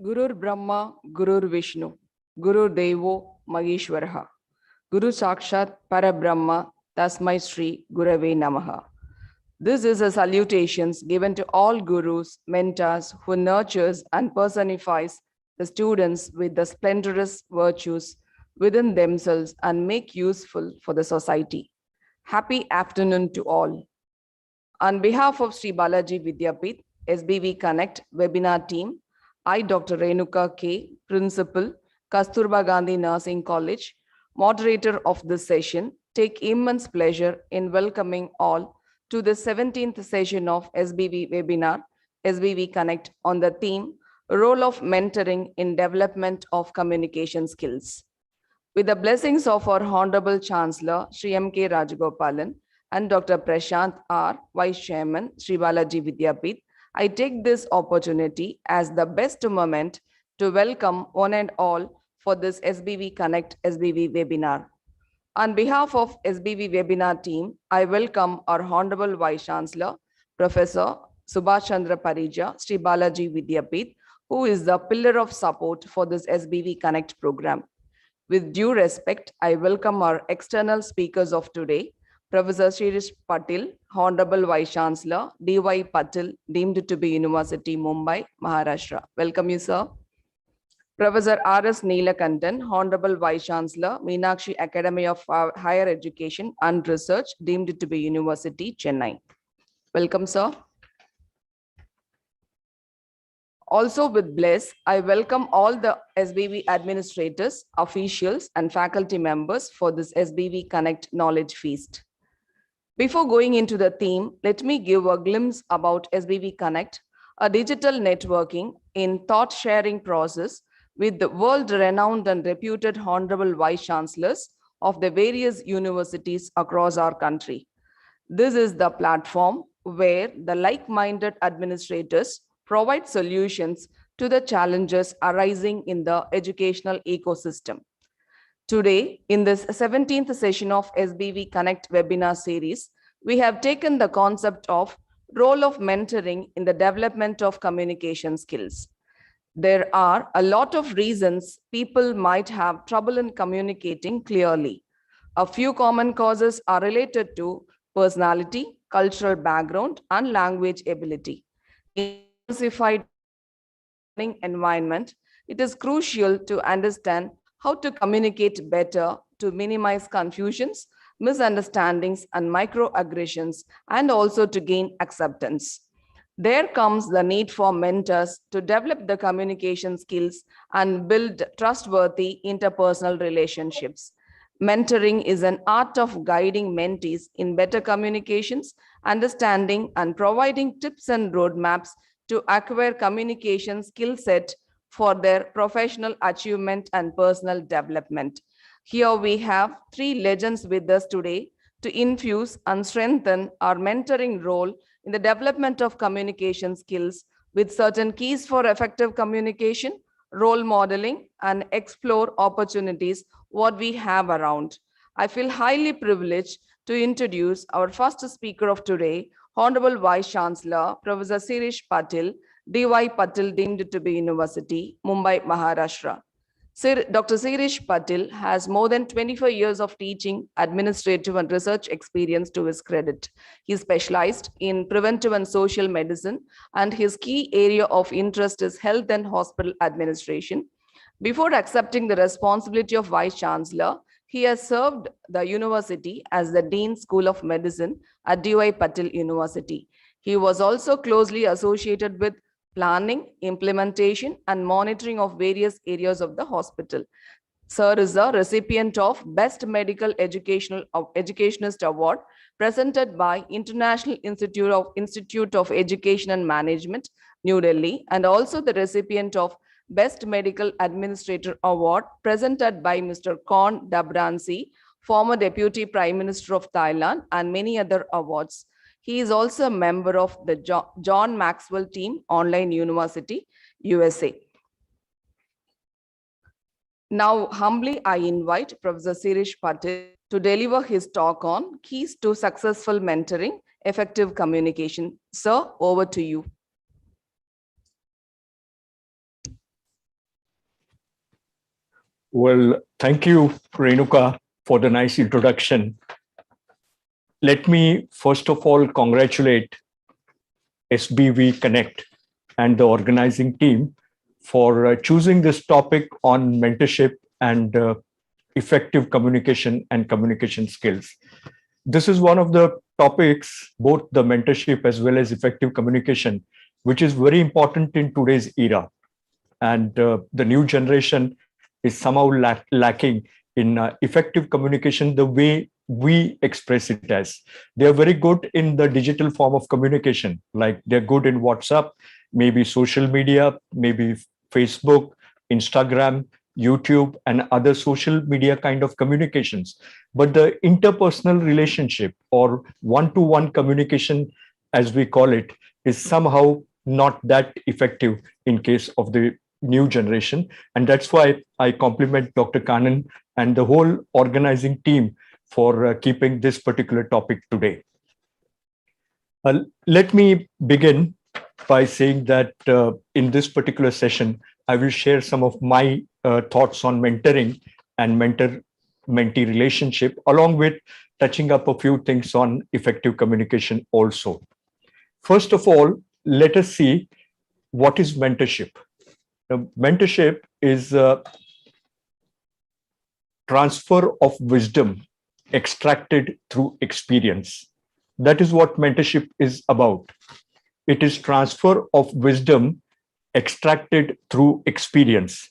Gurur Brahma, Gurur Vishnu, Guru Devo Maheshwaraha, Guru Sakshat Parabrahma, Tasmai Sri Gurave Namaha. This is a salutations given to all gurus, mentors who nurtures and personifies the students with the splendorous virtues within themselves and make useful for the society. Happy afternoon to all. On behalf of Sri Balaji Vidyapith, SBV CONNEcT webinar team, I, Dr. Renuka K., Principal, Kasturba Gandhi Nursing College, moderator of this session, take immense pleasure in welcoming all to the 17th session of SBV webinar, SBV CONNEcT, on the theme, Role of Mentoring in Development of Communication Skills. With the blessings of our Honorable Chancellor, Sri M.K. Rajagopalan, and Dr. Prashant R., Vice Chairman, Sri Balaji Vidyapith, I take this opportunity as the best moment to welcome one and all for this SBV CONNEcT SBV webinar. On behalf of SBV webinar team, I welcome our Honorable Vice Chancellor, Professor Subhash Chandra Parija, Sri Balaji Vidyapith, who is the pillar of support for this SBV CONNEcT program. With due respect, I welcome our external speakers of today, Professor Shirish Patil, Honorable Vice Chancellor, D.Y. Patil, deemed to be University, Mumbai, Maharashtra. Welcome you, sir. Professor R.S. Neelakantan, Honorable Vice Chancellor, Meenakshi Academy of Higher Education and Research, deemed to be University, Chennai. Welcome, sir. Also with bless, I welcome all the SBV administrators, officials, and faculty members for this SBV CONNEcT Knowledge Feast. Before going into the theme, let me give a glimpse about SBV CONNEcT, a digital networking in thought-sharing process with the world-renowned and reputed Honorable Vice Chancellors of the various universities across our country. This is the platform where the like-minded administrators provide solutions to the challenges arising in the educational ecosystem. Today, in this 17th session of SBV CONNEcT webinar series, we have taken the concept of role of mentoring in the development of communication skills. There are a lot of reasons people might have trouble in communicating clearly. A few common causes are related to personality, cultural background, and language ability. In a diversified learning environment, it is crucial to understand how to communicate better to minimize confusions, misunderstandings, and microaggressions, and also to gain acceptance. There comes the need for mentors to develop the communication skills and build trustworthy interpersonal relationships. Mentoring is an art of guiding mentees in better communications, understanding, and providing tips and roadmaps to acquire communication skill set for their professional achievement and personal development. Here we have three legends with us today to infuse and strengthen our mentoring role in the development of communication skills with certain keys for effective communication, role modeling, and explore opportunities what we have around. I feel highly privileged to introduce our first speaker of today, Honorable Vice Chancellor, Professor Shirish Patil, D.Y. Patil, deemed to be University, Mumbai, Maharashtra. Dr. Shirish Patil has more than 25 years of teaching, administrative, and research experience to his credit. He specialized in preventive and social medicine, and his key area of interest is health and hospital administration. Before accepting the responsibility of Vice Chancellor, he has served the university as the Dean School of Medicine at D.Y. Patil University. He was also closely associated with planning, implementation, and monitoring of various areas of the hospital. Sir is a recipient of Best Medical Educationist Award presented by International Institute of Education and Management, New Delhi, and also the recipient of Best Medical Administrator Award presented by Mr. Kon Dabransi, former Deputy Prime Minister of Thailand, and many other awards. He is also a member of the John Maxwell Team Online University, USA. Now, humbly, I invite Professor Shirish Patil to deliver his talk on Keys to Successful Mentoring, Effective Communication. Sir, over to you. Well, thank you, Renuka, for the nice introduction. Let me first of all congratulate SBV Connect and the organizing team for choosing this topic on mentorship and effective communication and communication skills. This is one of the topics, both the mentorship as well as effective communication, which is very important in today's era. And the new generation is somehow lacking in effective communication the way we express it as. They are very good in the digital form of communication, like they're good in WhatsApp, maybe social media, maybe Facebook, Instagram, YouTube, and other social media kind of communications. But the interpersonal relationship or one-to-one communication, as we call it, is somehow not that effective in case of the new generation. And that's why I compliment Dr. Kanan and the whole organizing team for keeping this particular topic today. Let me begin by saying that in this particular session, I will share some of my thoughts on mentoring and mentor-mentee relationship, along with touching up a few things on effective communication also. First of all, let us see what is mentorship. Mentorship is a transfer of wisdom extracted through experience. That is what mentorship is about. It is transfer of wisdom extracted through experience.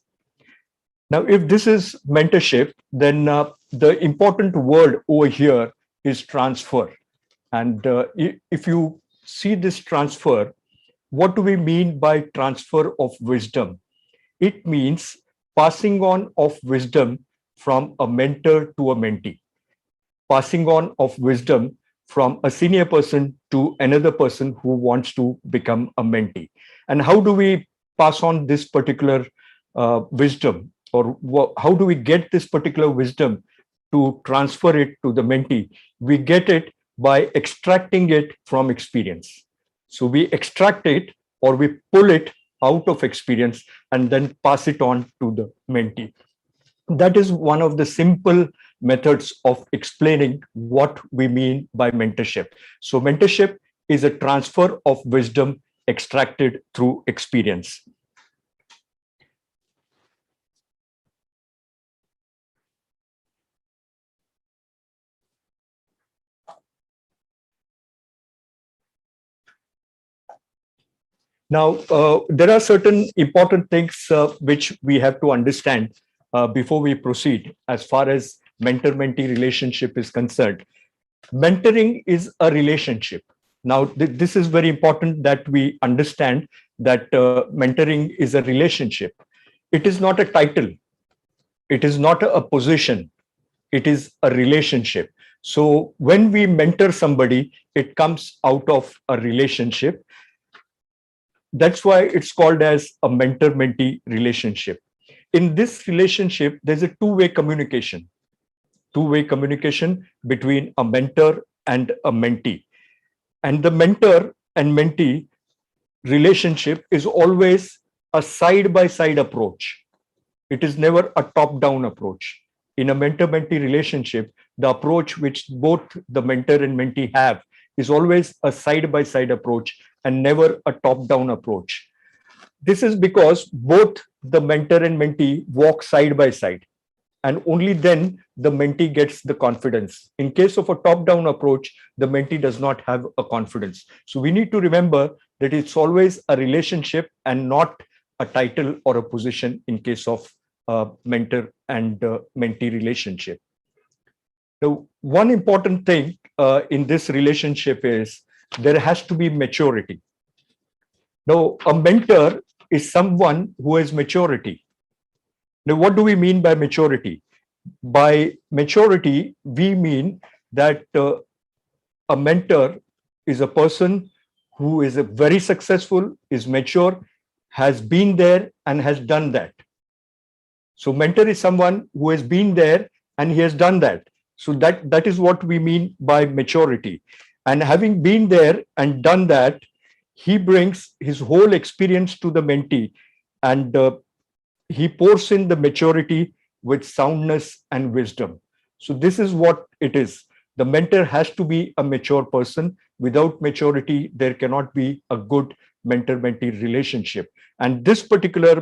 Now, if this is mentorship, then the important word over here is transfer. And if you see this transfer, what do we mean by transfer of wisdom? It means passing on of wisdom from a mentor to a mentee, passing on of wisdom from a senior person to another person who wants to become a mentee. And how do we pass on this particular wisdom, or how do we get this particular wisdom to transfer it to the mentee? We get it by extracting it from experience. So we extract it or we pull it out of experience and then pass it on to the mentee. That is one of the simple methods of explaining what we mean by mentorship. So mentorship is a transfer of wisdom extracted through experience. Now, there are certain important things which we have to understand before we proceed as far as mentor-mentee relationship is concerned. Mentoring is a relationship. Now, this is very important that we understand that mentoring is a relationship. It is not a title. It is not a position. It is a relationship. So when we mentor somebody, it comes out of a relationship. That's why it's called as a mentor-mentee relationship. In this relationship, there's a two-way communication between a mentor and a mentee. And the mentor and mentee relationship is always a side-by-side approach. It is never a top-down approach. In a mentor-mentee relationship, the approach which both the mentor and mentee have is always a side-by-side approach and never a top-down approach. This is because both the mentor and mentee walk side by side, and only then the mentee gets the confidence. In case of a top-down approach, the mentee does not have a confidence. So we need to remember that it's always a relationship and not a title or a position in case of mentor and mentee relationship. Now, one important thing in this relationship is there has to be maturity. Now, a mentor is someone who has maturity. Now, what do we mean by maturity? By maturity, we mean that a mentor is a person who is very successful, is mature, has been there and has done that. So mentor is someone who has been there and he has done that. So that is what we mean by maturity. And having been there and done that, he brings his whole experience to the mentee, and he pours in the maturity with soundness and wisdom. So this is what it is. The mentor has to be a mature person. Without maturity, there cannot be a good mentor-mentee relationship. And this particular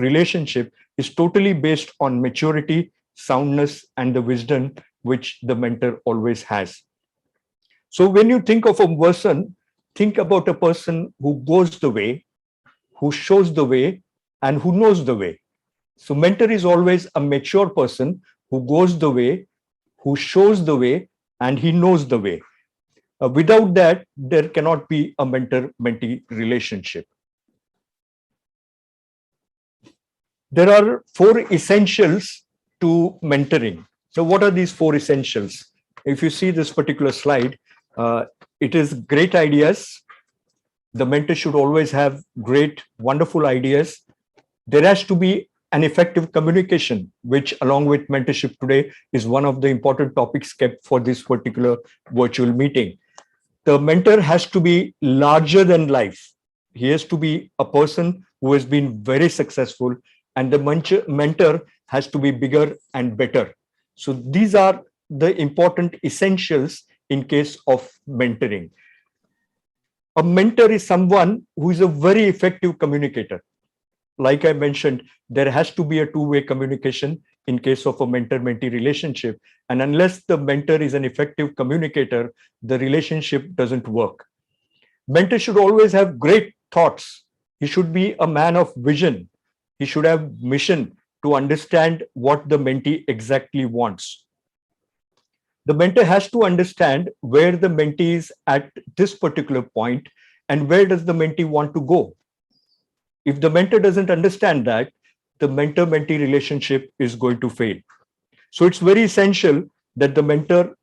relationship is totally based on maturity, soundness, and the wisdom which the mentor always has. So when you think of a person, think about a person who goes the way, who shows the way, and who knows the way. So mentor is always a mature person who goes the way, who shows the way, and he knows the way. Without that, there cannot be a mentor-mentee relationship. There are 4 essentials to mentoring. So what are these 4 essentials? If you see this particular slide, it is great ideas. The mentor should always have great, wonderful ideas. There has to be an effective communication, which along with mentorship today is one of the important topics kept for this particular virtual meeting. The mentor has to be larger than life. He has to be a person who has been very successful, and the mentor has to be bigger and better. So these are the important essentials in case of mentoring. A mentor is someone who is a very effective communicator. Like I mentioned, there has to be a two-way communication in case of a mentor-mentee relationship. And unless the mentor is an effective communicator, the relationship doesn't work. Mentor should always have great thoughts. He should be a man of vision. He should have mission to understand what the mentee exactly wants. The mentor has to understand where the mentee is at this particular point and where does the mentee want to go. If the mentor doesn't understand that, the mentor-mentee relationship is going to fail. So it's very essential that the mentor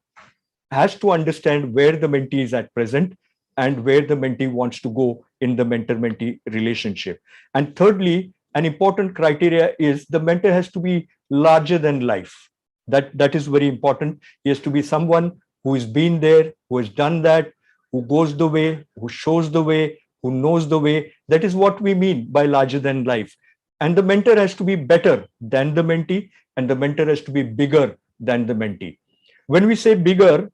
has to understand where the mentee is at present and where the mentee wants to go in the mentor-mentee relationship. And thirdly, an important criteria is the mentor has to be larger than life. That is very important. He has to be someone who has been there, who has done that, who goes the way, who shows the way, who knows the way. That is what we mean by larger than life. And the mentor has to be better than the mentee, and the mentor has to be bigger than the mentee. When we say bigger,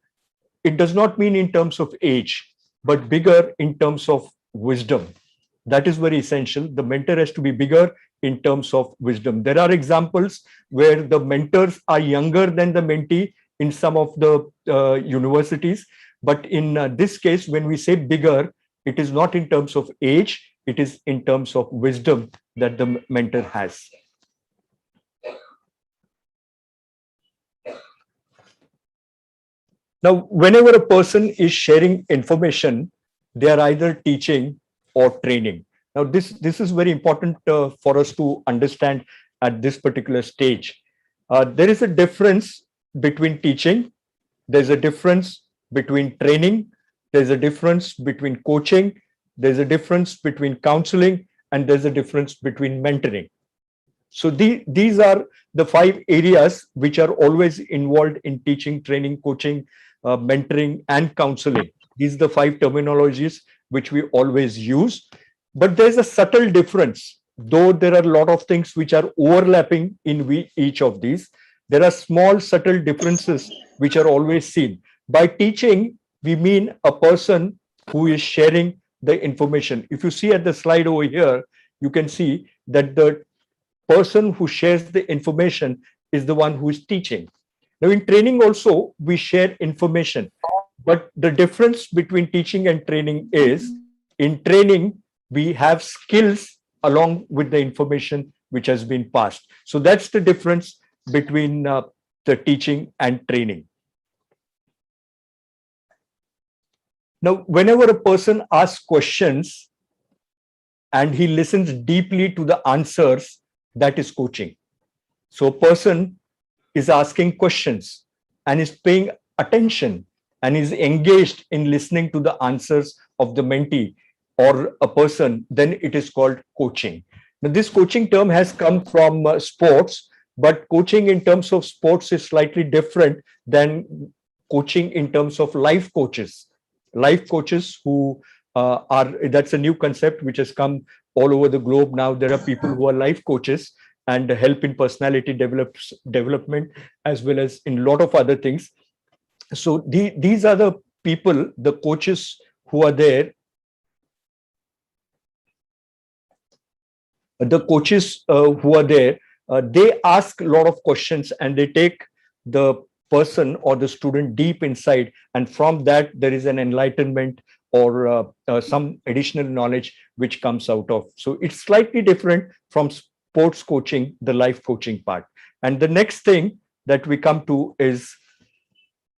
it does not mean in terms of age, but bigger in terms of wisdom. That is very essential. The mentor has to be bigger in terms of wisdom. There are examples where the mentors are younger than the mentee in some of the universities. But in this case, when we say bigger, it is not in terms of age, it is in terms of wisdom that the mentor has. Now, whenever a person is sharing information, they are either teaching or training. Now, this is very important for us to understand at this particular stage. There is a difference between teaching, there's a difference between training, there's a difference between coaching, there's a difference between counseling, and there's a difference between mentoring. So these are the 5 areas which are always involved in teaching, training, coaching, mentoring, and counseling. These are the 5 terminologies which we always use. But there's a subtle difference. Though there are a lot of things which are overlapping in each of these, there are small subtle differences which are always seen. By teaching, we mean a person who is sharing the information. If you see at the slide over here, you can see that the person who shares the information is the one who is teaching. Now, in training also, we share information. But the difference between teaching and training is, in training, we have skills along with the information which has been passed. So that's the difference between the teaching and training. Now, whenever a person asks questions and he listens deeply to the answers, that is coaching. So a person is asking questions and is paying attention and is engaged in listening to the answers of the mentee or a person, then it is called coaching. Now, this coaching term has come from sports, but coaching in terms of sports is slightly different than coaching in terms of life coaches. Life coaches who that's a new concept which has come all over the globe now. There are people who are life coaches, and help in personality development, as well as in a lot of other things. So these are the people, the coaches who are there. The coaches who are there, they ask a lot of questions and they take the person or the student deep inside, and from that there is an enlightenment or some additional knowledge which comes out of. So it's slightly different from sports coaching, the life coaching part. And the next thing that we come to is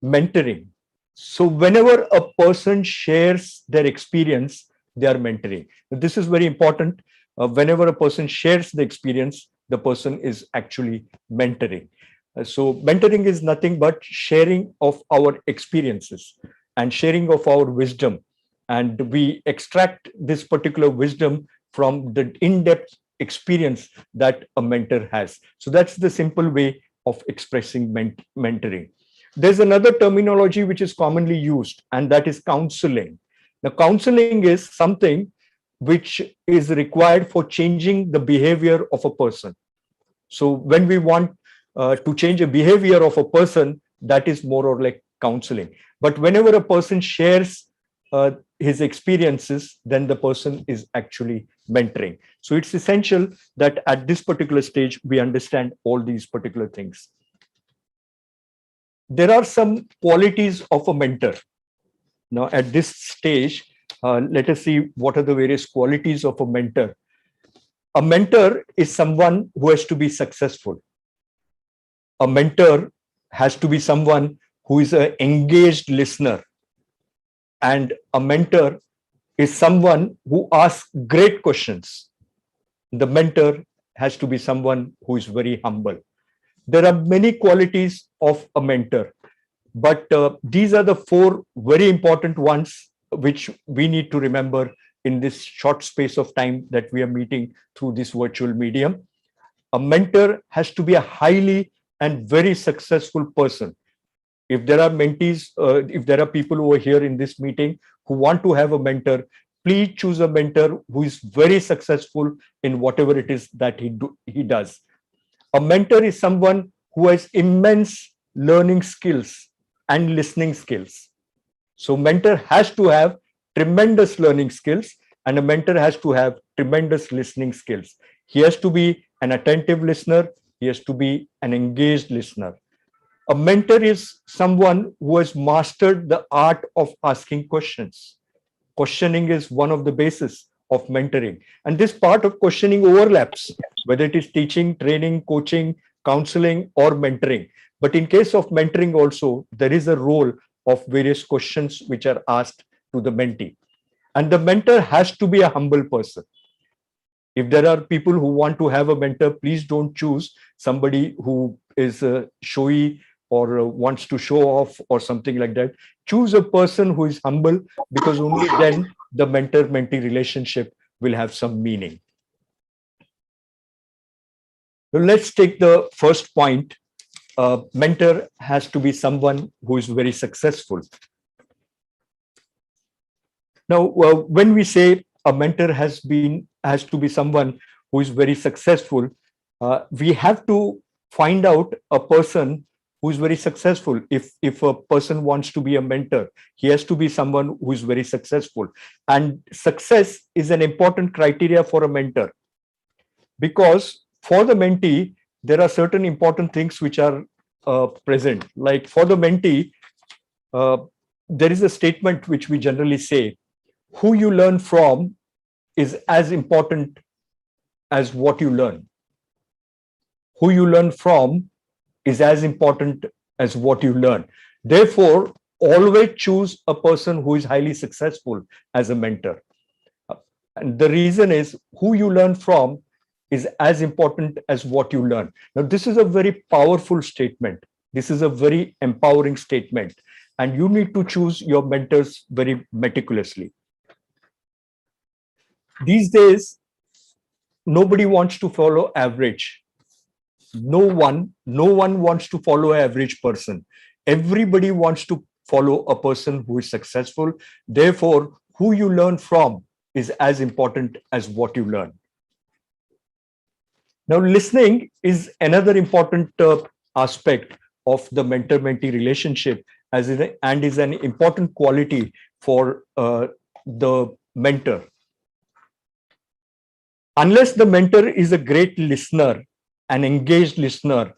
mentoring. So whenever a person shares their experience, they are mentoring. This is very important. Whenever a person shares the experience, the person is actually mentoring. So mentoring is nothing but sharing of our experiences and sharing of our wisdom. And we extract this particular wisdom from the in-depth experience that a mentor has. So that's the simple way of expressing mentoring. There's another terminology which is commonly used, and that is counseling. Now, counseling is something which is required for changing the behavior of a person. So when we want to change a behavior of a person, that is more or less counseling. But whenever a person shares his experiences, then the person is actually mentoring. So it's essential that at this particular stage, we understand all these particular things. There are some qualities of a mentor. Now, at this stage, let us see what are the various qualities of a mentor. A mentor is someone who has to be successful. A mentor has to be someone who is an engaged listener. And a mentor is someone who asks great questions. The mentor has to be someone who is very humble. There are many qualities of a mentor, but these are the four very important ones which we need to remember in this short space of time that we are meeting through this virtual medium. A mentor has to be a highly and very successful person. If there are mentees, if there are people who are here in this meeting who want to have a mentor, please choose a mentor who is very successful in whatever it is that he does. A mentor is someone who has immense learning skills and listening skills. So mentor has to have tremendous learning skills, and a mentor has to have tremendous listening skills. He has to be an attentive listener. He has to be an engaged listener. A mentor is someone who has mastered the art of asking questions. Questioning is one of the bases of mentoring. And this part of questioning overlaps, whether it is teaching, training, coaching, counseling, or mentoring. But in case of mentoring also, there is a role of various questions which are asked to the mentee. And the mentor has to be a humble person. If there are people who want to have a mentor, please don't choose somebody who is showy or wants to show off or something like that. Choose a person who is humble, because only then the mentor-mentee relationship will have some meaning. Well, let's take the first point. Mentor has to be someone who is very successful. Now, when we say a mentor has to be someone who is very successful, we have to find out a person who is very successful. If a person wants to be a mentor, he has to be someone who is very successful. And success is an important criteria for a mentor, because for the mentee, there are certain important things which are present. Like for the mentee, there is a statement which we generally say, who you learn from is as important as what you learn. Who you learn from is as important as what you learn. Therefore, always choose a person who is highly successful as a mentor. And the reason is, who you learn from is as important as what you learn. Now, this is a very powerful statement. This is a very empowering statement. And you need to choose your mentors very meticulously. These days, nobody wants to follow average. No one wants to follow an average person. Everybody wants to follow a person who is successful. Therefore, who you learn from is as important as what you learn. Now, listening is another important aspect of the mentor-mentee relationship, and is an important quality for the mentor. Unless the mentor is a great listener, an engaged listener,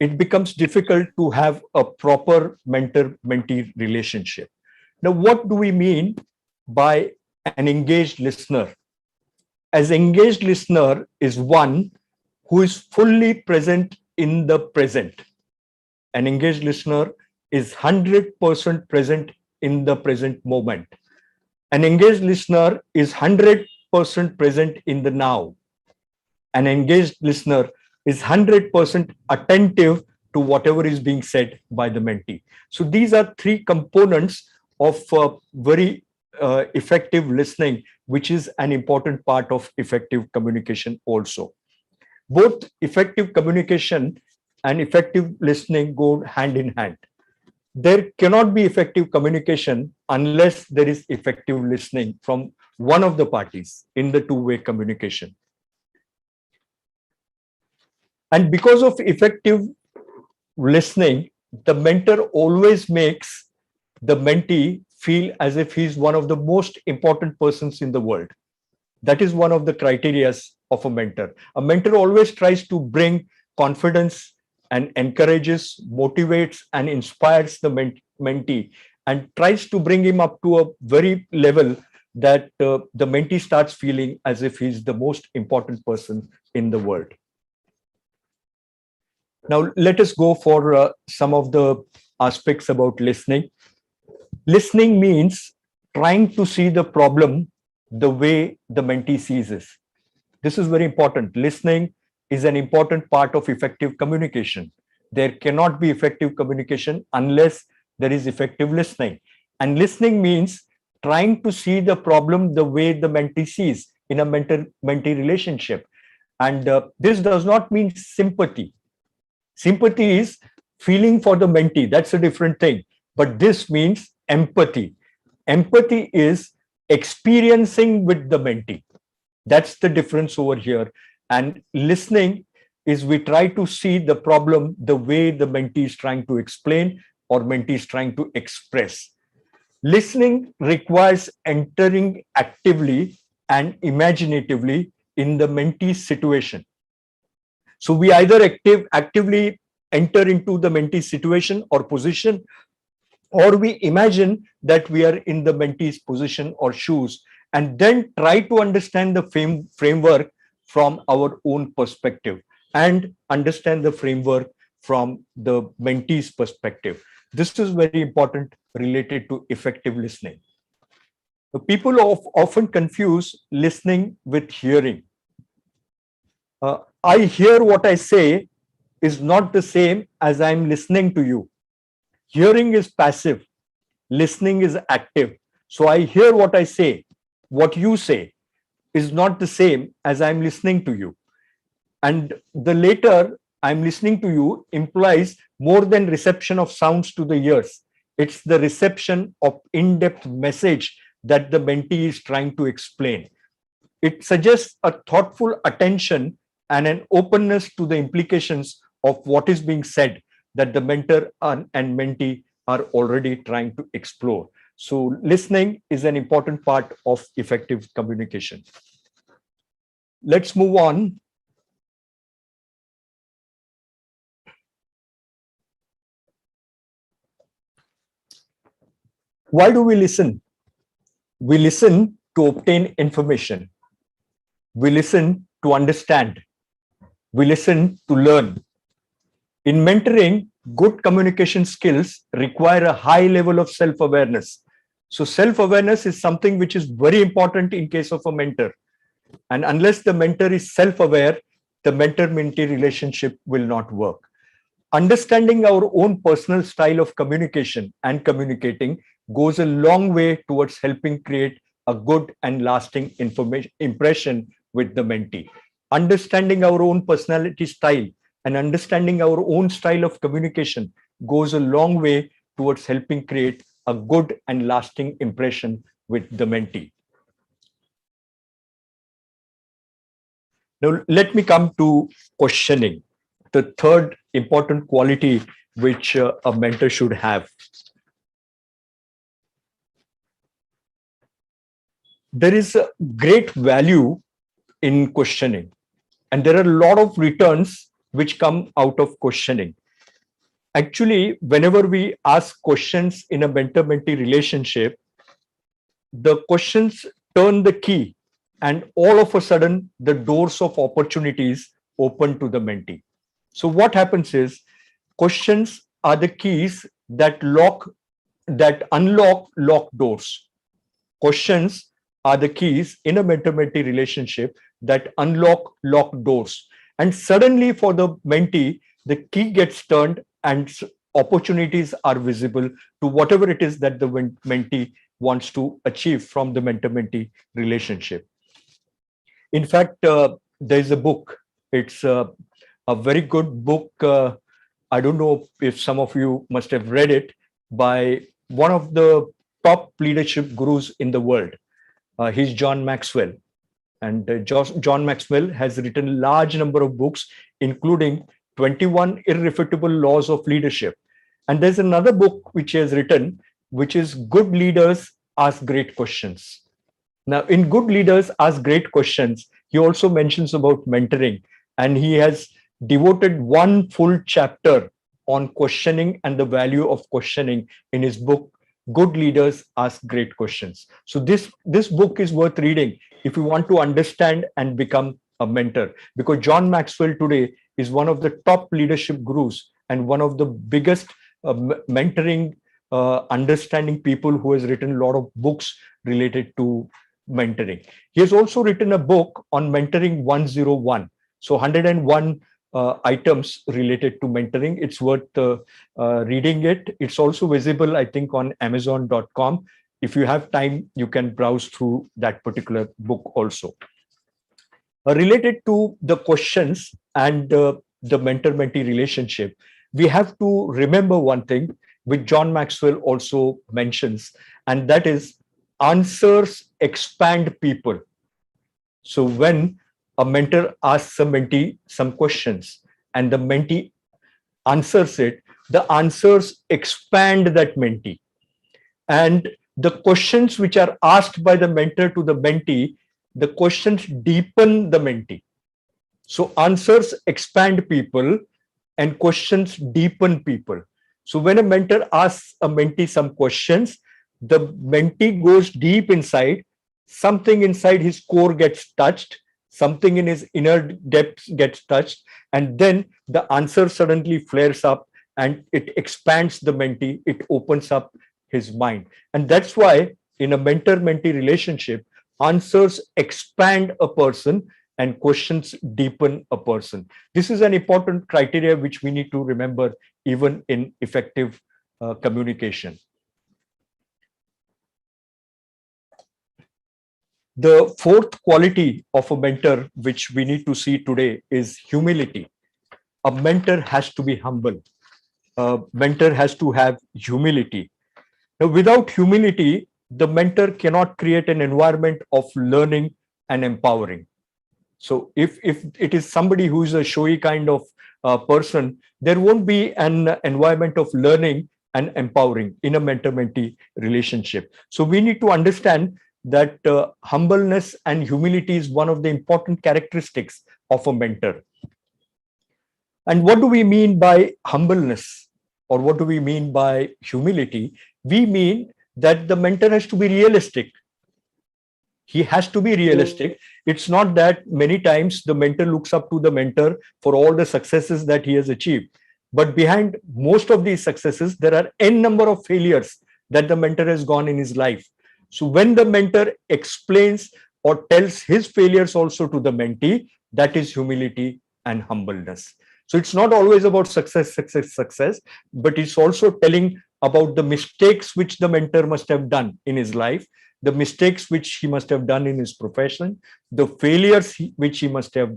it becomes difficult to have a proper mentor-mentee relationship. Now, what do we mean by an engaged listener? As engaged listener is one who is fully present in the present. An engaged listener is 100% present in the present moment. An engaged listener is 100% present in the now. An engaged listener is 100% attentive to whatever is being said by the mentee. So these are three components of very effective listening, which is an important part of effective communication also. Both effective communication and effective listening go hand in hand. There cannot be effective communication unless there is effective listening from one of the parties in the two-way communication. And because of effective listening, the mentor always makes the mentee feel as if he's one of the most important persons in the world. That is one of the criteria of a mentor. A mentor always tries to bring confidence and encourages, motivates, and inspires the mentee, and tries to bring him up to a very level that the mentee starts feeling as if he's the most important person in the world. Now, let us go for some of the aspects about listening. Listening means trying to see the problem the way the mentee sees it. This is very important. Listening is an important part of effective communication. There cannot be effective communication unless there is effective listening. And listening means trying to see the problem the way the mentee sees in a mentor-mentee relationship. And this does not mean sympathy. Sympathy is feeling for the mentee. That's a different thing. But this means empathy. Empathy is experiencing with the mentee. That's the difference over here. And listening is we try to see the problem the way the mentee is trying to explain or mentee is trying to express. Listening requires entering actively and imaginatively in the mentee's situation. So we either actively enter into the mentee's situation or position, or we imagine that we are in the mentee's position or shoes, and then try to understand the framework from our own perspective and understand the framework from the mentee's perspective. This is very important related to effective listening. The people often confuse listening with hearing. I hear what I say is not the same as I'm listening to you. Hearing is passive, listening is active. So I hear what I say. What you say is not the same as I'm listening to you. And the later I'm listening to you implies more than reception of sounds to the ears. It's the reception of in-depth message that the mentee is trying to explain. It suggests a thoughtful attention and an openness to the implications of what is being said that the mentor and mentee are already trying to explore. So listening is an important part of effective communication. Let's move on. Why do we listen? We listen to obtain information. We listen to understand. We listen to learn. In mentoring, good communication skills require a high level of self-awareness. So self-awareness is something which is very important in case of a mentor. And unless the mentor is self-aware, the mentor-mentee relationship will not work. Understanding our own personal style of communication and communicating goes a long way towards helping create a good and lasting impression with the mentee. Understanding our own personality style and understanding our own style of communication goes a long way towards helping create a good and lasting impression with the mentee. Now, let me come to questioning, the third important quality which a mentor should have. There is a great value in questioning, and there are a lot of returns which come out of questioning. Actually, whenever we ask questions in a mentor-mentee relationship, the questions turn the key, and all of a sudden, the doors of opportunities open to the mentee. So what happens is, questions are the keys that unlock locked doors. Questions are the keys in a mentor-mentee relationship that unlock locked doors. And suddenly for the mentee, the key gets turned and opportunities are visible to whatever it is that the mentee wants to achieve from the mentor-mentee relationship. In fact, there's a book. It's a very good book. I don't know if some of you must have read it, by one of the top leadership gurus in the world. He's John Maxwell. And John Maxwell has written a large number of books, including 21 Irrefutable Laws of Leadership. And there's another book which he has written, which is Good Leaders Ask Great Questions. Now, in Good Leaders Ask Great Questions, he also mentions about mentoring, and he has devoted one full chapter on questioning and the value of questioning in his book, Good Leaders Ask Great Questions. So this book is worth reading if you want to understand and become a mentor, because John Maxwell today is one of the top leadership gurus and one of the biggest mentoring understanding people who has written a lot of books related to mentoring. He has also written a book on mentoring 101. So 101 items related to mentoring. It's worth reading it. It's also visible, I think, on Amazon.com. If you have time, you can browse through that particular book also. Related to the questions and the mentor-mentee relationship, we have to remember one thing which John Maxwell also mentions, and that is answers expand people. So when a mentor asks a mentee some questions and the mentee answers it, the answers expand that mentee. And the questions which are asked by the mentor to the mentee, the questions deepen the mentee. So answers expand people and questions deepen people. So when a mentor asks a mentee some questions, the mentee goes deep inside, something inside his core gets touched, something in his inner depths gets touched, and then the answer suddenly flares up and it expands the mentee, it opens up his mind. And that's why in a mentor-mentee relationship, answers expand a person and questions deepen a person. This is an important criteria which we need to remember even in effective communication. The fourth quality of a mentor which we need to see today is humility. A mentor has to be humble. A mentor has to have humility. Now, without humility, the mentor cannot create an environment of learning and empowering. So if it is somebody who is a showy kind of person, there won't be an environment of learning and empowering in a mentor-mentee relationship. So we need to understand that humbleness and humility is one of the important characteristics of a mentor. And what do we mean by humbleness, or what do we mean by humility? We mean that the mentor has to be realistic. He has to be realistic. It's not that many times the mentor looks up to the mentor for all the successes that he has achieved. But behind most of these successes, there are n number of failures that the mentor has gone in his life. So when the mentor explains or tells his failures also to the mentee, that is humility and humbleness. So it's not always about success, but it's also telling about the mistakes which the mentor must have done in his life, the mistakes which he must have done in his profession, the failures which he must have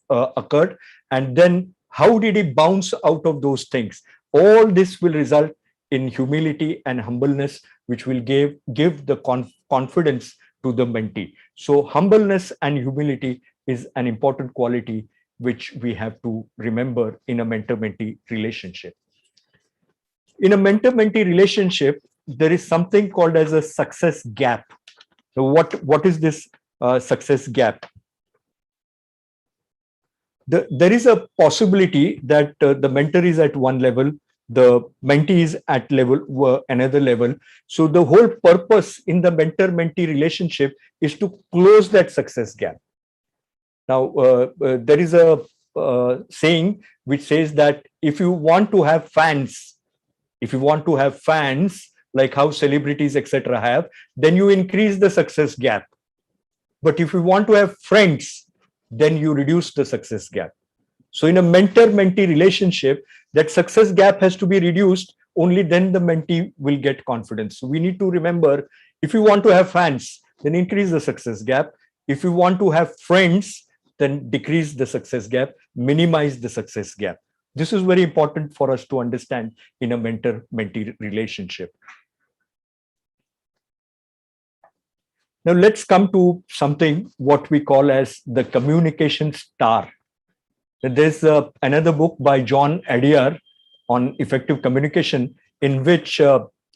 occurred, and then how did he bounce out of those things. All this will result in humility and humbleness, which will give the confidence to the mentee. So humbleness and humility is an important quality which we have to remember in a mentor-mentee relationship. In a mentor-mentee relationship, there is something called as a success gap. So what is this success gap? There is a possibility that the mentor is at one level, the mentee is at another level. So the whole purpose in the mentor-mentee relationship is to close that success gap. Now, there is a saying which says that if you want to have fans, like how celebrities, etc., have, then you increase the success gap. But if you want to have friends, then you reduce the success gap. So in a mentor-mentee relationship, that success gap has to be reduced. Only then the mentee will get confidence. So we need to remember, if you want to have fans, then increase the success gap. If you want to have friends, then decrease the success gap, minimize the success gap. This is very important for us to understand in a mentor-mentee relationship. Now let's come to something what we call as the communication star. There's another book by John Adair on effective communication, in which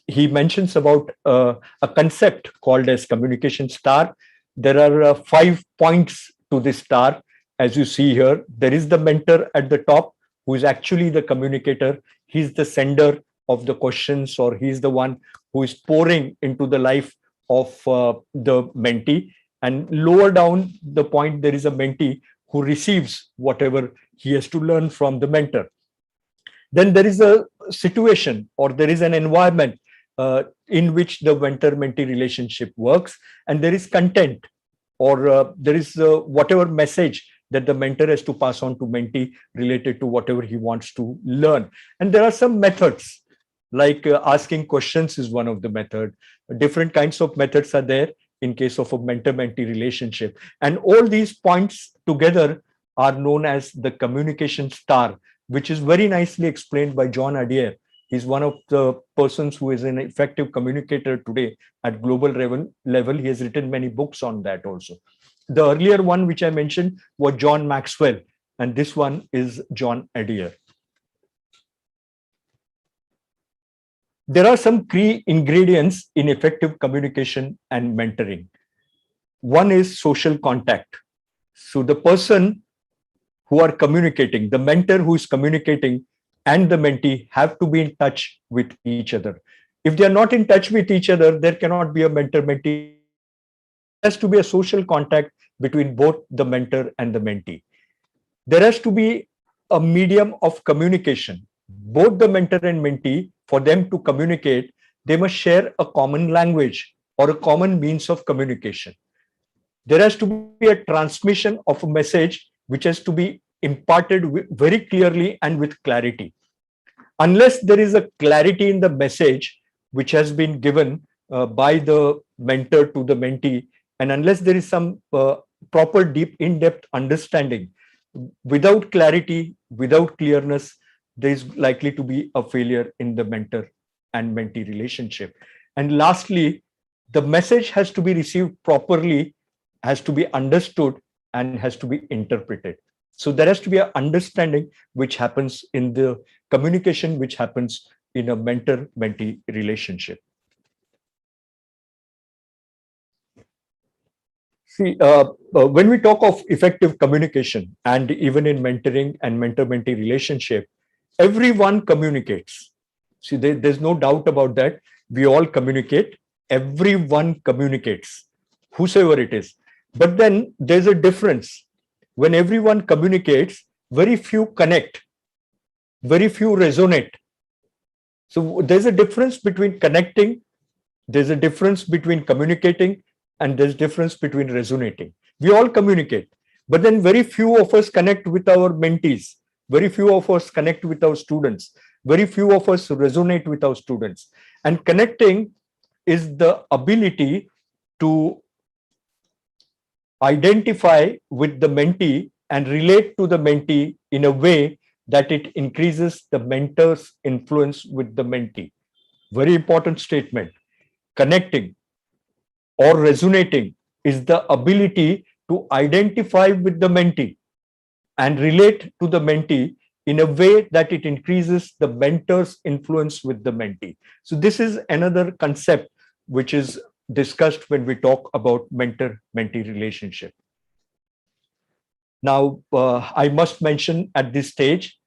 he mentions about a concept called as communication star. There are 5 points to this star. As you see here, there is the mentor at the top, who is actually the communicator. He's the sender of the questions, or he's the one who is pouring into the life of the mentee. And lower down the point, there is a mentee who receives whatever he has to learn from the mentor. Then there is a situation, or there is an environment in which the mentor-mentee relationship works, and there is content, or there is whatever message that the mentor has to pass on to mentee related to whatever he wants to learn. And there are some methods, like asking questions is one of the method. Different kinds of methods are there in case of a mentor-mentee relationship. And all these points together are known as the communication star, which is very nicely explained by John Adair. He's one of the persons who is an effective communicator today at global level. He has written many books on that also. The earlier one, which I mentioned, was John Maxwell, and this one is John Adair. There are some key ingredients in effective communication and mentoring. One is social contact. So the person who are communicating, the mentor who is communicating, and the mentee have to be in touch with each other. If they are not in touch with each other, there cannot be a mentor-mentee. There has to be a social contact between both the mentor and the mentee. There has to be a medium of communication. Both the mentor and mentee, for them to communicate, they must share a common language or a common means of communication. There has to be a transmission of a message which has to be imparted very clearly and with clarity. Unless there is a clarity in the message which has been given by the mentor to the mentee, and unless there is some proper deep in-depth understanding, without clarity, without clearness, there is likely to be a failure in the mentor and mentee relationship. And lastly, the message has to be received properly, has to be understood, and has to be interpreted. So there has to be an understanding which happens in the communication, which happens in a mentor-mentee relationship. See, when we talk of effective communication, and even in mentoring and mentor-mentee relationship, everyone communicates. See, there's no doubt about that. We all communicate. Everyone communicates, whosoever it is. But then there's a difference. When everyone communicates, very few connect, very few resonate. So there's a difference between connecting, there's a difference between communicating, and there's difference between resonating. We all communicate, but then very few of us connect with our mentees. Very few of us connect with our students. Very few of us resonate with our students. And connecting is the ability to identify with the mentee and relate to the mentee in a way that it increases the mentor's influence with the mentee. Very important statement. Connecting or resonating is the ability to identify with the mentee and relate to the mentee in a way that it increases the mentor's influence with the mentee. So this is another concept which is discussed when we talk about mentor-mentee relationship. Now, I must mention at this stage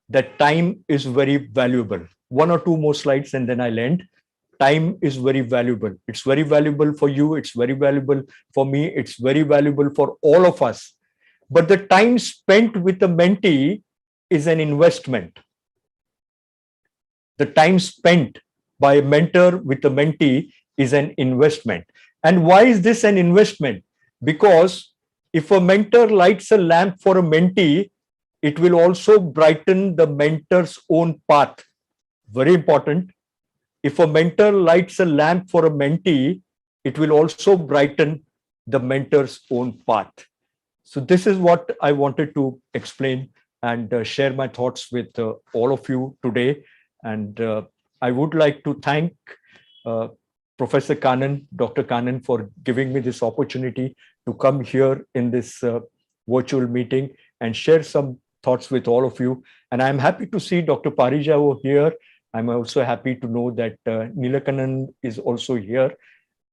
that time is very valuable. One or two more slides and then I'll end. Time is very valuable. It's very valuable for you. It's very valuable for me. It's very valuable for all of us. But the time spent with the mentee is an investment. The time spent by a mentor with a mentee is an investment. And why is this an investment? Because if a mentor lights a lamp for a mentee, it will also brighten the mentor's own path. Very important. If a mentor lights a lamp for a mentee, it will also brighten the mentor's own path. So this is what I wanted to explain and share my thoughts with all of you today. And I would like to thank Professor Kannan, Dr. Kannan, for giving me this opportunity to come here in this virtual meeting and share some thoughts with all of you. And I'm happy to see Dr. Parija over here. I'm also happy to know that Neelakannan is also here.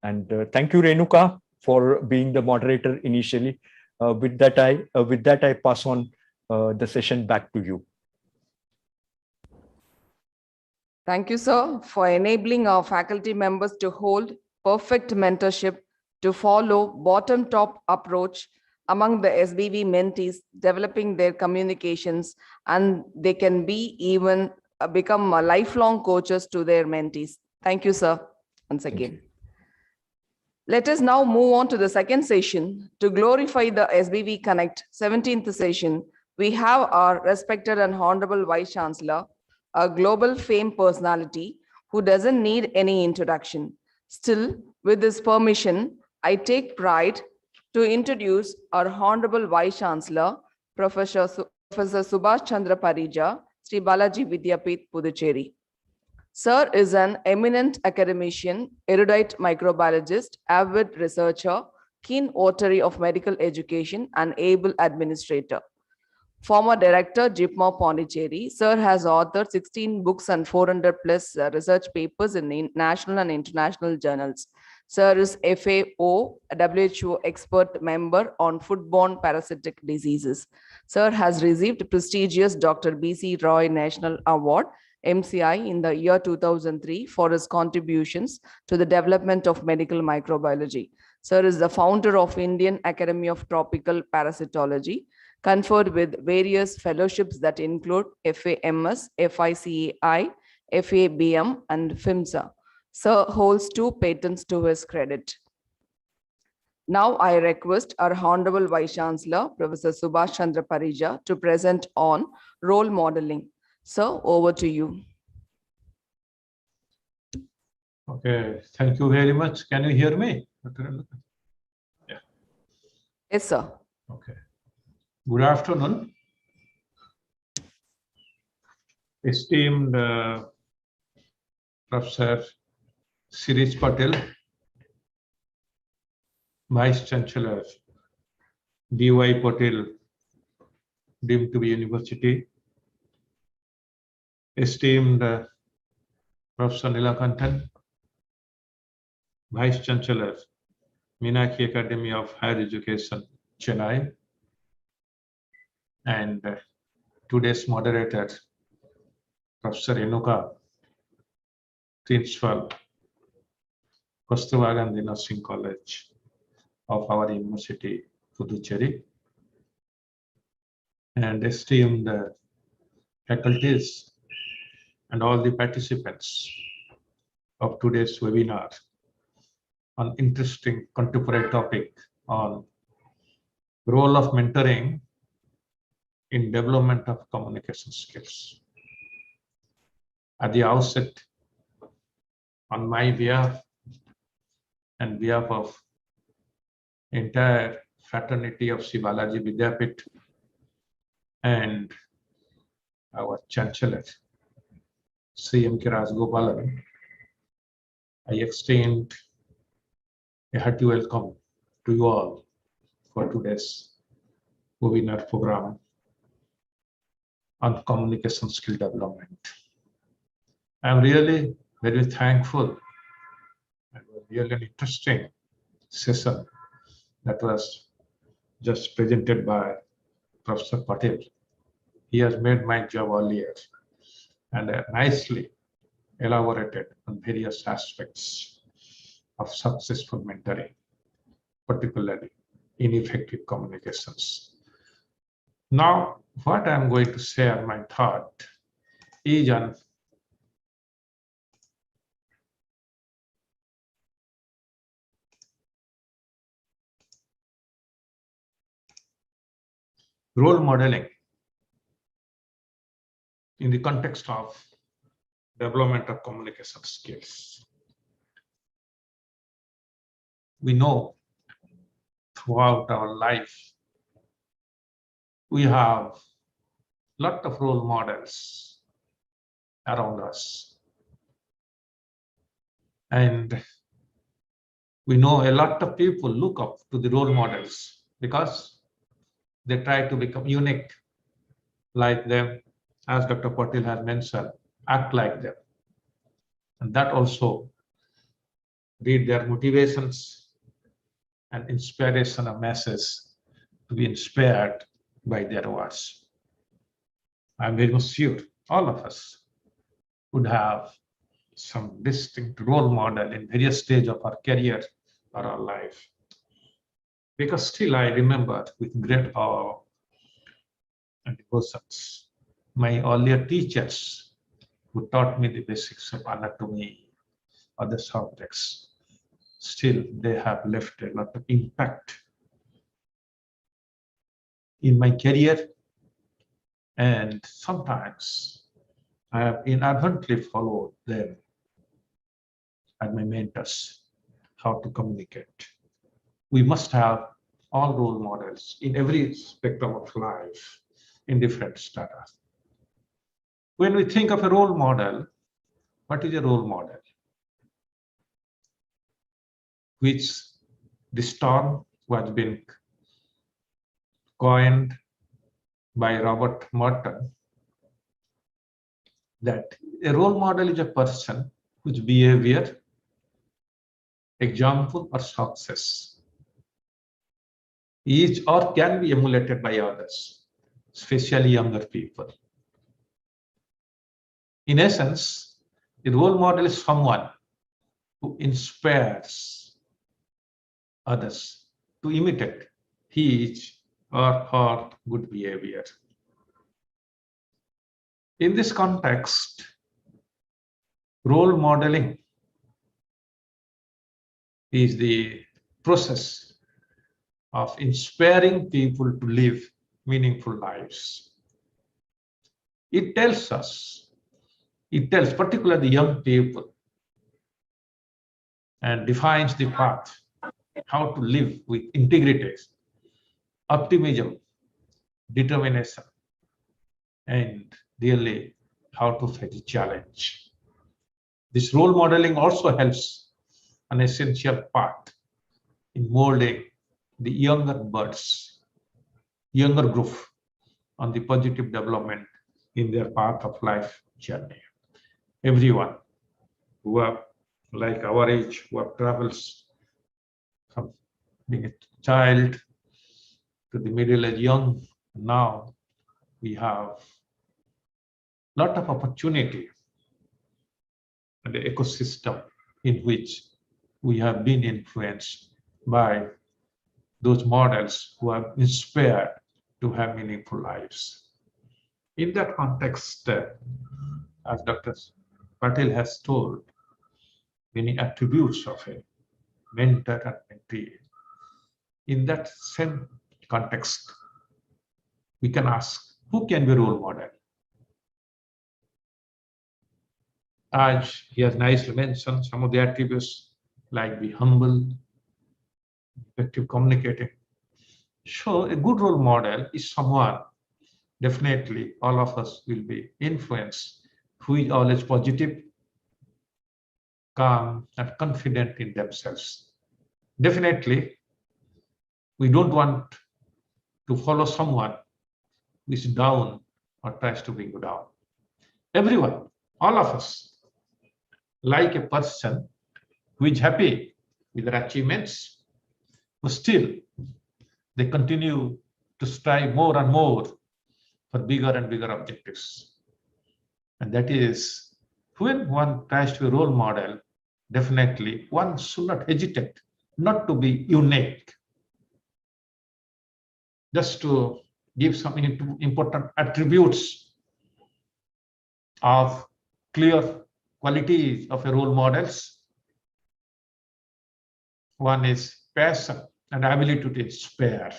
And thank you, Renuka, for being the moderator initially. With that, I pass on the session back to you. Thank you, sir, for enabling our faculty members to hold perfect mentorship to follow bottom-top approach among the SBV mentees, developing their communications, and they can be even become lifelong coaches to their mentees. Thank you, sir, once again. Let us now move on to the second session. To glorify the SBV CONNEcT 17th session, we have our respected and honorable Vice Chancellor, a global fame personality who doesn't need any introduction. Still, with his permission, I take pride to introduce our honorable Vice Chancellor, Professor Subhash Chandra Parija, Sri Balaji Vidyapith, Puducherry. Sir is an eminent academician, erudite microbiologist, avid researcher, keen votary of medical education, and able administrator. Former director, JIPMA Pondicherry, Sir has authored 16 books and 400 plus research papers in national and international journals. Sir is FAO, WHO expert member on foodborne parasitic diseases. Sir has received prestigious Dr. B.C. Roy National Award, MCI, in the year 2003 for his contributions to the development of medical microbiology. Sir is the founder of Indian Academy of Tropical Parasitology, conferred with various fellowships that include FAMS, FICAI, FABM, and FIMSA. Sir holds 2 patents to his credit. Now I request our Honorable Vice Chancellor, Professor Subhash Chandra Parija, to present on role modeling. Sir, over to you. Okay, thank you very much. Can you hear me? Yeah. Yes, sir. Okay. Good afternoon. Esteemed Professor Siraj Patel, Vice Chancellor, D.Y. Patel, deemed to be University. Esteemed Professor Neelakannan, Vice Chancellor, Meenakshi Academy of Higher Education, Chennai. And today's moderator, Professor Renuka, Principal, Kasturba Gandhi Nursing College of our University, Puducherry, and esteemed faculties and all the participants of today's webinar on interesting contemporary topic on role of mentoring in development of communication skills. At the outset, on my behalf and behalf of entire fraternity of Sri Balaji Vidyapith and our Chancellor, Sri M.K. Rajgopalan, I extend a hearty welcome to you all for today's webinar program on communication skill development. I'm really very thankful. It was really an interesting session that was just presented by Professor Patel. He has made my job earlier and nicely elaborated on various aspects of successful mentoring, particularly in effective communications. Now, what I'm going to share my thought is on role modeling in the context of development of communication skills. We know throughout our life, we have a lot of role models around us. And we know a lot of people look up to the role models because they try to become unique like them, as Dr. Patel has mentioned, act like them. And that also read their motivations and inspiration of masses to be inspired by their words. I'm very much sure all of us would have some distinct role model in various stages of our career or our life. Because still I remember with great awe and devotions my earlier teachers who taught me the basics of anatomy, other subjects. Still, they have left a lot of impact in my career, and sometimes I have inadvertently followed them and my mentors how to communicate. We must have all role models in every spectrum of life in different strata. When we think of a role model, what is a role model? Which this term was been coined by Robert Merton, that a role model is a person whose behavior, example, or success is or can be emulated by others, especially younger people. In essence, a role model is someone who inspires others to imitate his or her good behavior. In this context, role modeling is the process of inspiring people to live meaningful lives. It tells particularly young people, and defines the path, how to live with integrity, optimism, determination, and really how to face a challenge. This role modeling also helps an essential part in molding the younger birds, younger group on the positive development in their path of life journey. Everyone who are like our age, who have travels from being a child to the middle age, young, now we have a lot of opportunity and the ecosystem in which we have been influenced by those models who have inspired to have meaningful lives. In that context, as Dr. Patel has told, many attributes of a mentor and mentee. In that same context, we can ask, who can be a role model? As he has nicely mentioned, some of the attributes like be humble, effective communicating. So a good role model is someone, definitely all of us will be influenced, who is always positive, calm, and confident in themselves. Definitely, We don't want to follow someone who is down or tries to bring you down. Everyone, all of us, like a person who is happy with their achievements, but still they continue to strive more and more for bigger and bigger objectives. And that is, when one tries to be a role model, definitely one should not hesitate not to be unique. Just to give some important attributes of clear qualities of a role models. One is passion and ability to inspire.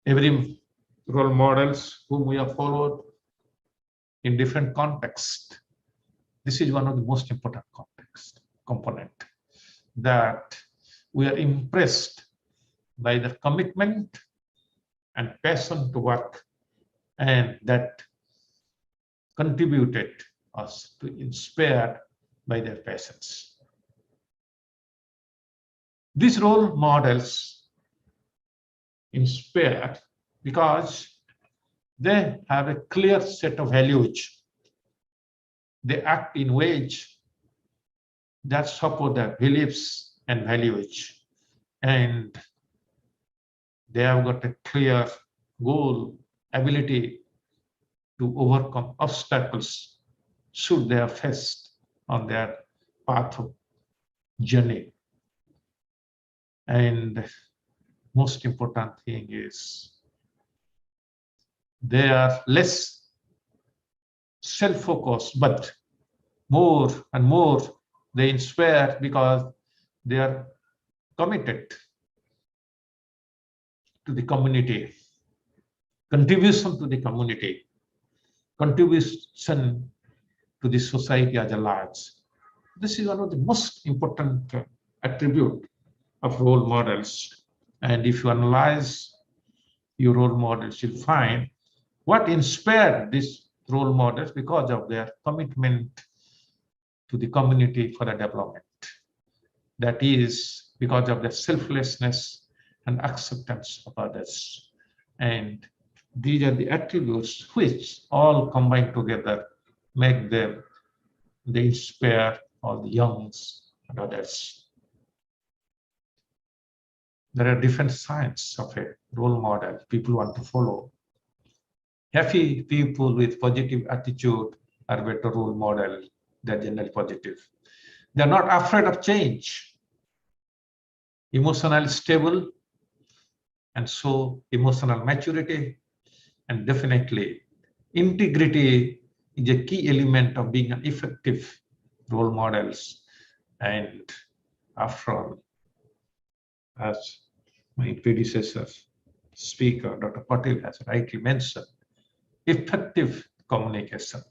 Every role models whom we have followed in different contexts, this is one of the most important component, that we are impressed by their commitment and passion to work, and that contributed us to inspire by their passions. These role models inspire because they have a clear set of values. They act in ways that support their beliefs and values, and they have got a clear goal, ability to overcome obstacles should they are faced on their path of journey. And most important thing is they are less self-focused, but more and more they inspire because they are committed to the community, contribution to the community, contribution to the society as a large. This is one of the most important attribute of role models. And if you analyze your role models, you'll find what inspired these role models because of their commitment to the community for the development. That is because of their selflessness and acceptance of others. And these are the attributes which all combined together make them, they inspire all the youngs and others. There are different signs of a role model people want to follow. Happy people with positive attitude are better role model than generally positive. They are not afraid of change, emotionally stable, and so emotional maturity, and definitely integrity is a key element of being an effective role models. And after all, as my predecessor speaker, Dr. Patel, has rightly mentioned, effective communication,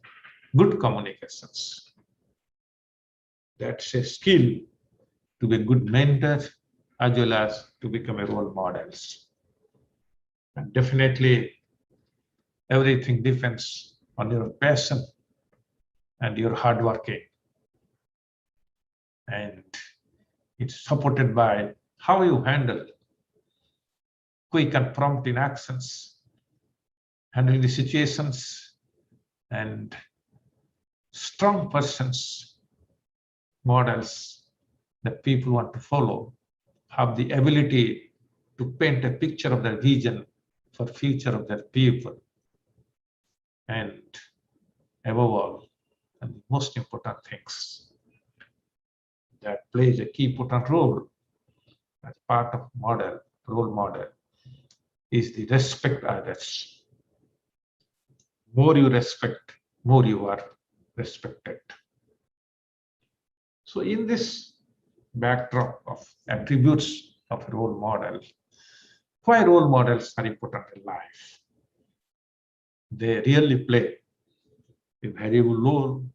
good communications. That's a skill to be a good mentor as well as to become a role models. And definitely everything depends on your passion and your hard working. And it's supported by how you handle quick and prompt in actions, handling the situations, and strong persons, models that people want to follow, have the ability to paint a picture of their vision for future of their people. And above all, and the most important things that plays a key important role as part of model, role model, is the respect others. More you respect, more you are respected. So in this backdrop of attributes of role model, why role models are important in life? They really play a valuable role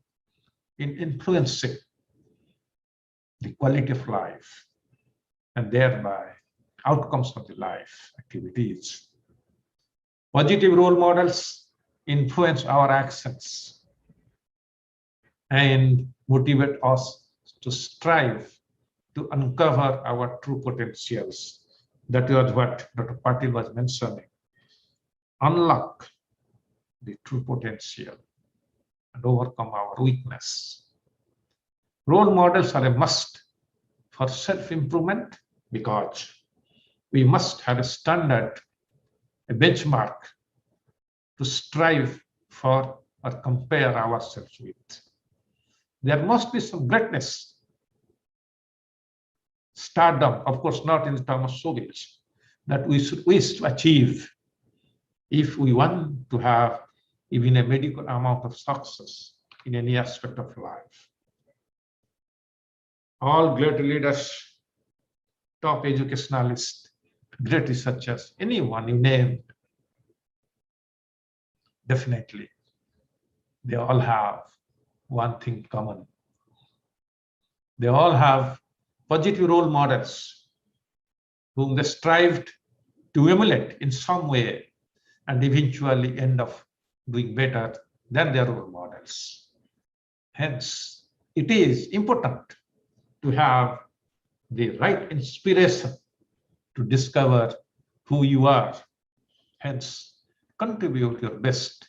in influencing the quality of life and thereby outcomes of the life activities. Positive role models influence our actions and motivate us to strive to uncover our true potentials That was what Dr. Patil was mentioning. Unlock the true potential and overcome our weakness. Role models are a must for self-improvement because we must have a standard, a benchmark to strive for or compare ourselves with. There must be some greatness, stardom, of course, not in the term of showbiz, that we should wish to achieve if we want to have even a medical amount of success in any aspect of life. All great leaders, top educationalists, great researchers, anyone you name, definitely, they all have one thing common. They all have positive role models whom they strived to emulate in some way and eventually end up doing better than their role models. Hence, it is important to have the right inspiration to discover who you are. Hence, contribute your best,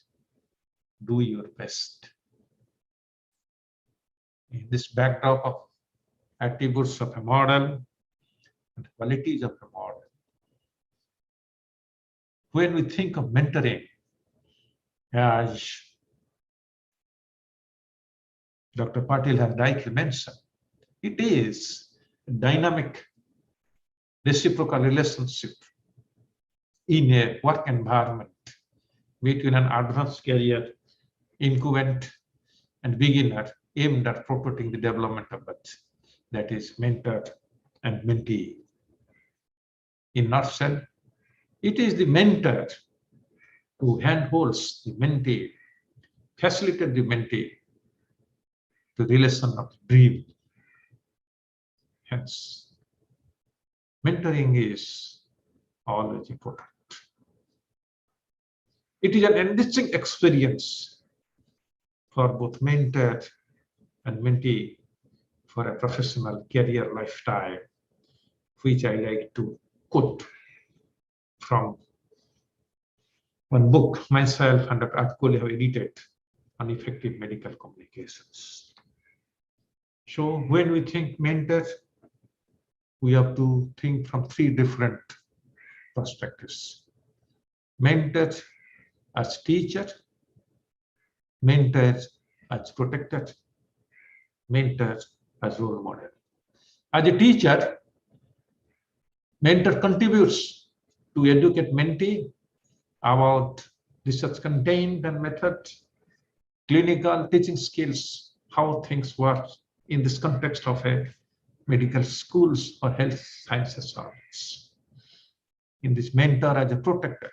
do your best. In this backdrop of attributes of a model and qualities of a model, when we think of mentoring, as Dr. Patil has rightly mentioned, it is a dynamic reciprocal relationship in a work environment between an advanced career, incumbent, and beginner aimed at promoting the development of both, that is mentor and mentee. In nutshell, it is the mentor who handholds the mentee, facilitate the mentee to the relation of dream. Hence, mentoring is always important. It is an enriching experience for both mentor and mentee for a professional career lifetime, which I like to quote from one book myself and Dr. Atkoli have edited on effective medical communications. So when we think mentor, we have to think from three different perspectives. Mentor as teacher, mentor as protector, mentor as role model. As a teacher, mentor contributes to educate mentee about research content and method, clinical teaching skills, how things work in this context of a medical schools or health sciences service. In this, mentor as a protector,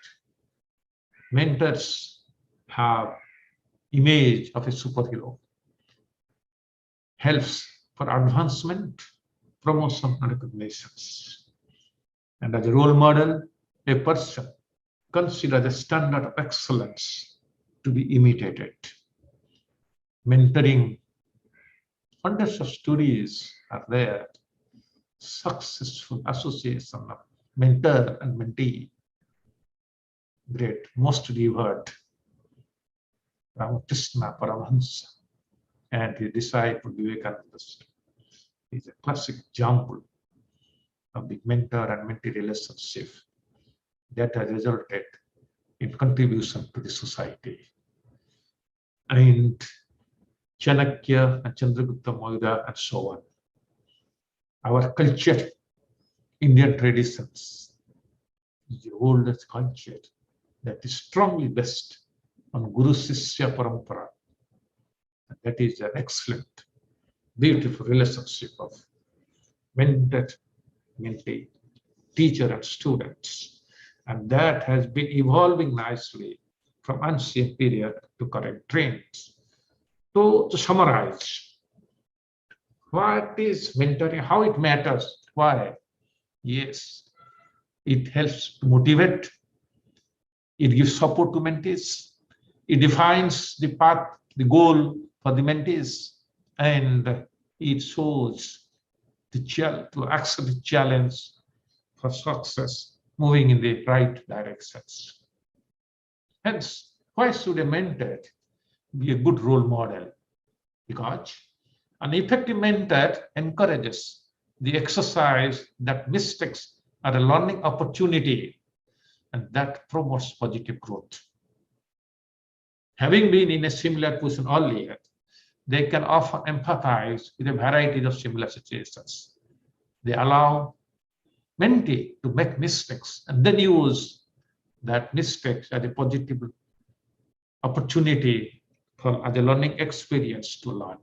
mentors have image of a superhero, helps for advancement, promotion, and recognitions. And as a role model, a person considered a standard of excellence to be imitated. Mentoring, hundreds of stories are there, successful association of mentor and mentee. Great, most revered Ramakrishna Paramahansa and his disciple Vivekananda is a classic example of the mentor and mentee relationship that has resulted in contribution to the society. And Chanakya and Chandragupta Maurya and so on. Our culture, Indian traditions, is the oldest culture that is strongly based on Guru Sishya Parampara. And that is an excellent, beautiful relationship of mentor, mentee, teacher, and students. And that has been evolving nicely from ancient period to current trends. So to summarize, what is mentoring, how it matters, why? Yes, it helps to motivate, it gives support to mentees, it defines the path, the goal for the mentees, and it shows the to accept the challenge for success, moving in the right directions. Hence, why should a mentor be a good role model? Because an effective mentor encourages the exercise that mistakes are a learning opportunity and that promotes positive growth. Having been in a similar position earlier, they can often empathize with a variety of similar situations. They allow mentee to make mistakes and then use that mistakes as a positive opportunity as a learning experience to learn.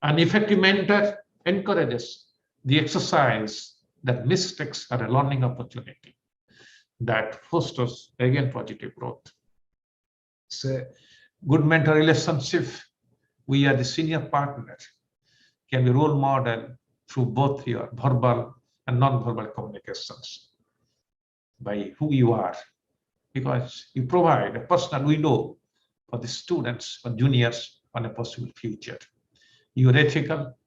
An effective mentor encourages the exercise that mistakes are a learning opportunity that fosters, again, positive growth. It's a good mentor relationship. We are the senior partner, can be role model through both your verbal and non-verbal communications by who you are, because you provide a personal window for the students or juniors on a possible future. Your ethical,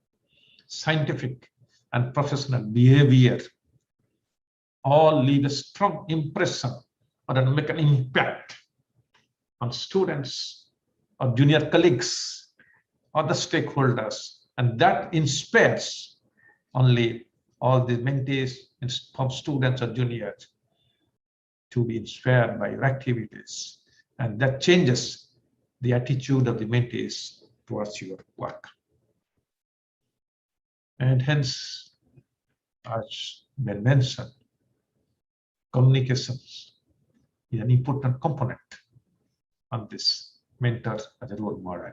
scientific, and professional behavior all leave a strong impression or make an impact on students or junior colleagues or the stakeholders, and that inspires only all the mentees from students or juniors to be inspired by your activities, and that changes the attitude of the mentees towards your work. And hence, as Ben mentioned, communications is an important component on this mentor as a role model.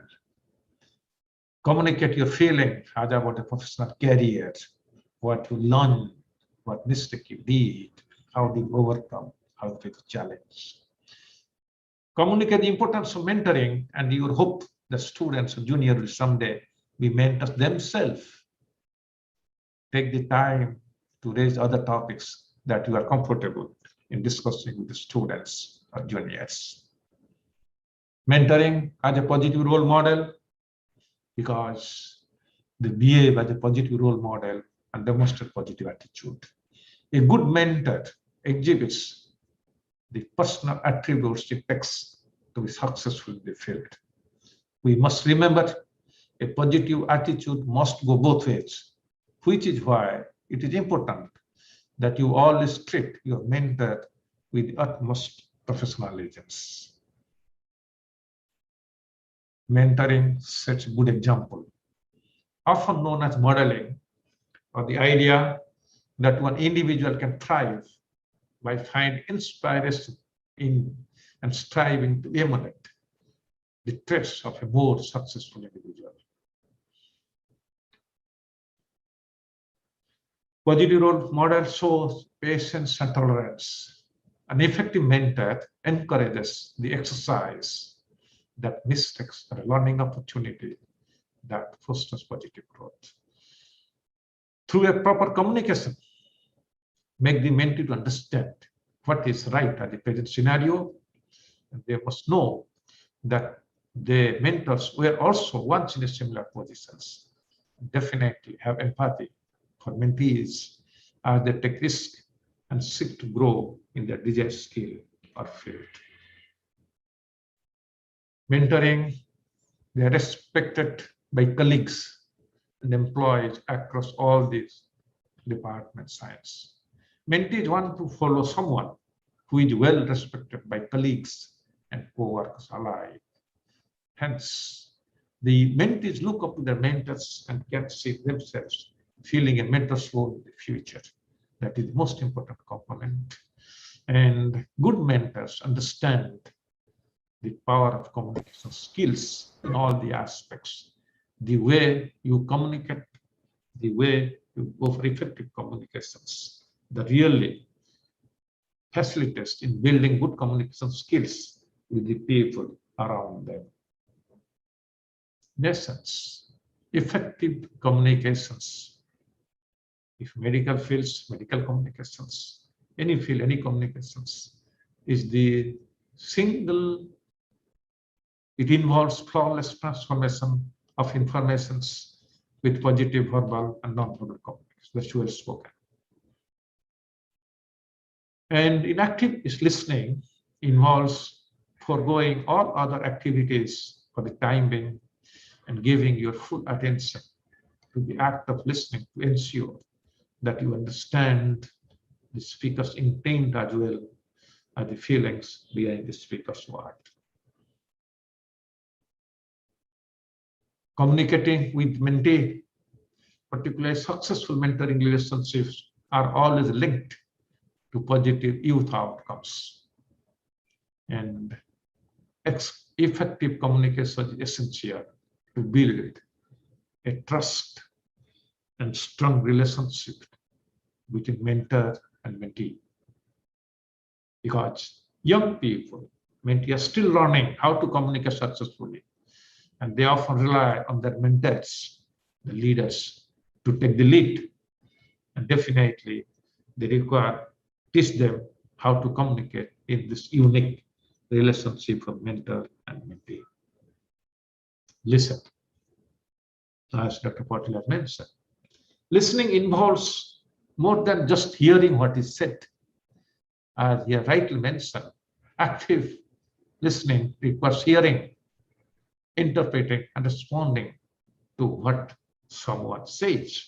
Communicate your feeling about a professional career, what you learned, what mistake you did, how did you overcome, how to take a challenge. Communicate the importance of mentoring and your hope that students or juniors will someday be mentors themselves. Take the time to raise other topics that you are comfortable in discussing with the students or juniors. Mentoring as a positive role model, because they behave as a positive role model and demonstrate positive attitude. A good mentor exhibits the personal attributes it takes to be successful in the field. We must remember a positive attitude must go both ways, which is why it is important that you always treat your mentor with the utmost professionalism. Mentoring sets a good example, often known as modeling, or the idea that one individual can thrive by finding inspiration in and striving to emulate the traits of a more successful individual. Positive role model shows patience and tolerance. An effective mentor encourages the exercise that mistakes are a learning opportunity that fosters positive growth. Through a proper communication, make the mentee to understand what is right at the present scenario, and they must know that the mentors were also once in a similar positions. Definitely have empathy for mentees as they take risk and seek to grow in their desired skill or field. Mentoring, they are respected by colleagues and employees across all these departments, science. Mentees want to follow someone who is well respected by colleagues and co-workers alike. Hence, the mentees look up to their mentors and can see themselves filling a mentor's role in the future. That is the most important component. And good mentors understand the power of communication skills in all the aspects. The way you communicate, the way you go for effective communications, that really facilitates in building good communication skills with the people around them. In essence, effective communications, if medical fields, medical communications, any field, any communications, is the single. It involves flawless transformation of informations with positive verbal and non-verbal communication. That's well spoken. And inactive listening involves foregoing all other activities for the time being and giving your full attention to the act of listening to ensure that you understand the speaker's intent as well as the feelings behind the speaker's word. Communicating with mentee, particularly successful mentoring relationships, are always linked to positive youth outcomes. And effective communication is essential to build a trust and strong relationship between mentor and mentee. Because young people, mentee, are still learning how to communicate successfully, and they often rely on their mentors, the leaders, to take the lead. And definitely, they require teach them how to communicate in this unique relationship of mentor and mentee. Listen, as Dr. Patil has mentioned. Listening involves more than just hearing what is said. As he rightly mentioned, active listening requires hearing, interpreting, and responding to what someone says.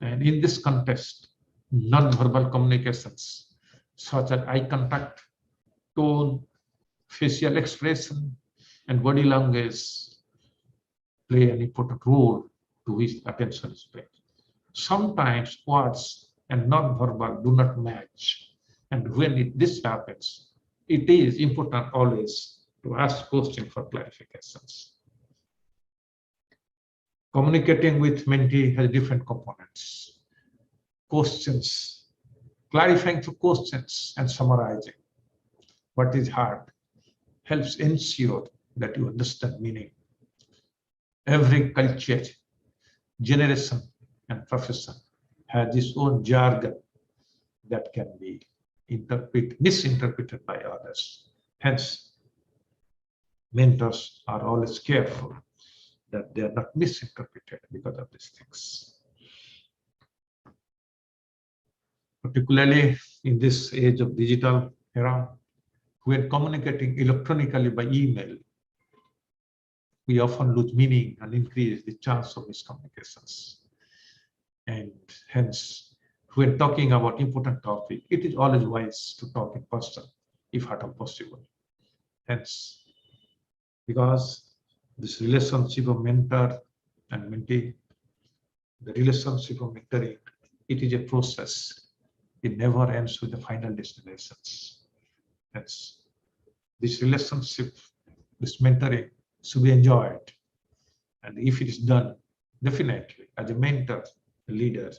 And in this context, non-verbal communications such as eye contact, tone, facial expression, and body language play an important role to which attention is paid. Sometimes words and non-verbal do not match, and when this happens, it is important always to ask questions for clarifications. Communicating with mentee has different components. Questions, clarifying through questions and summarizing what is hard helps ensure that you understand meaning. Every culture, generation, and profession has its own jargon that can be misinterpreted by others. Hence, mentors are always careful that they are not misinterpreted because of these things. Particularly in this age of digital era, when communicating electronically by email, we often lose meaning and increase the chance of miscommunications. And hence, when talking about important topic, it is always wise to talk in person, if at all possible. Hence, because this relationship of mentor and mentee, the relationship of mentoring, it is a process. It never ends with the final destinations. Hence, this relationship, this mentoring should be enjoyed. And if it is done, definitely, as a mentor, a leader,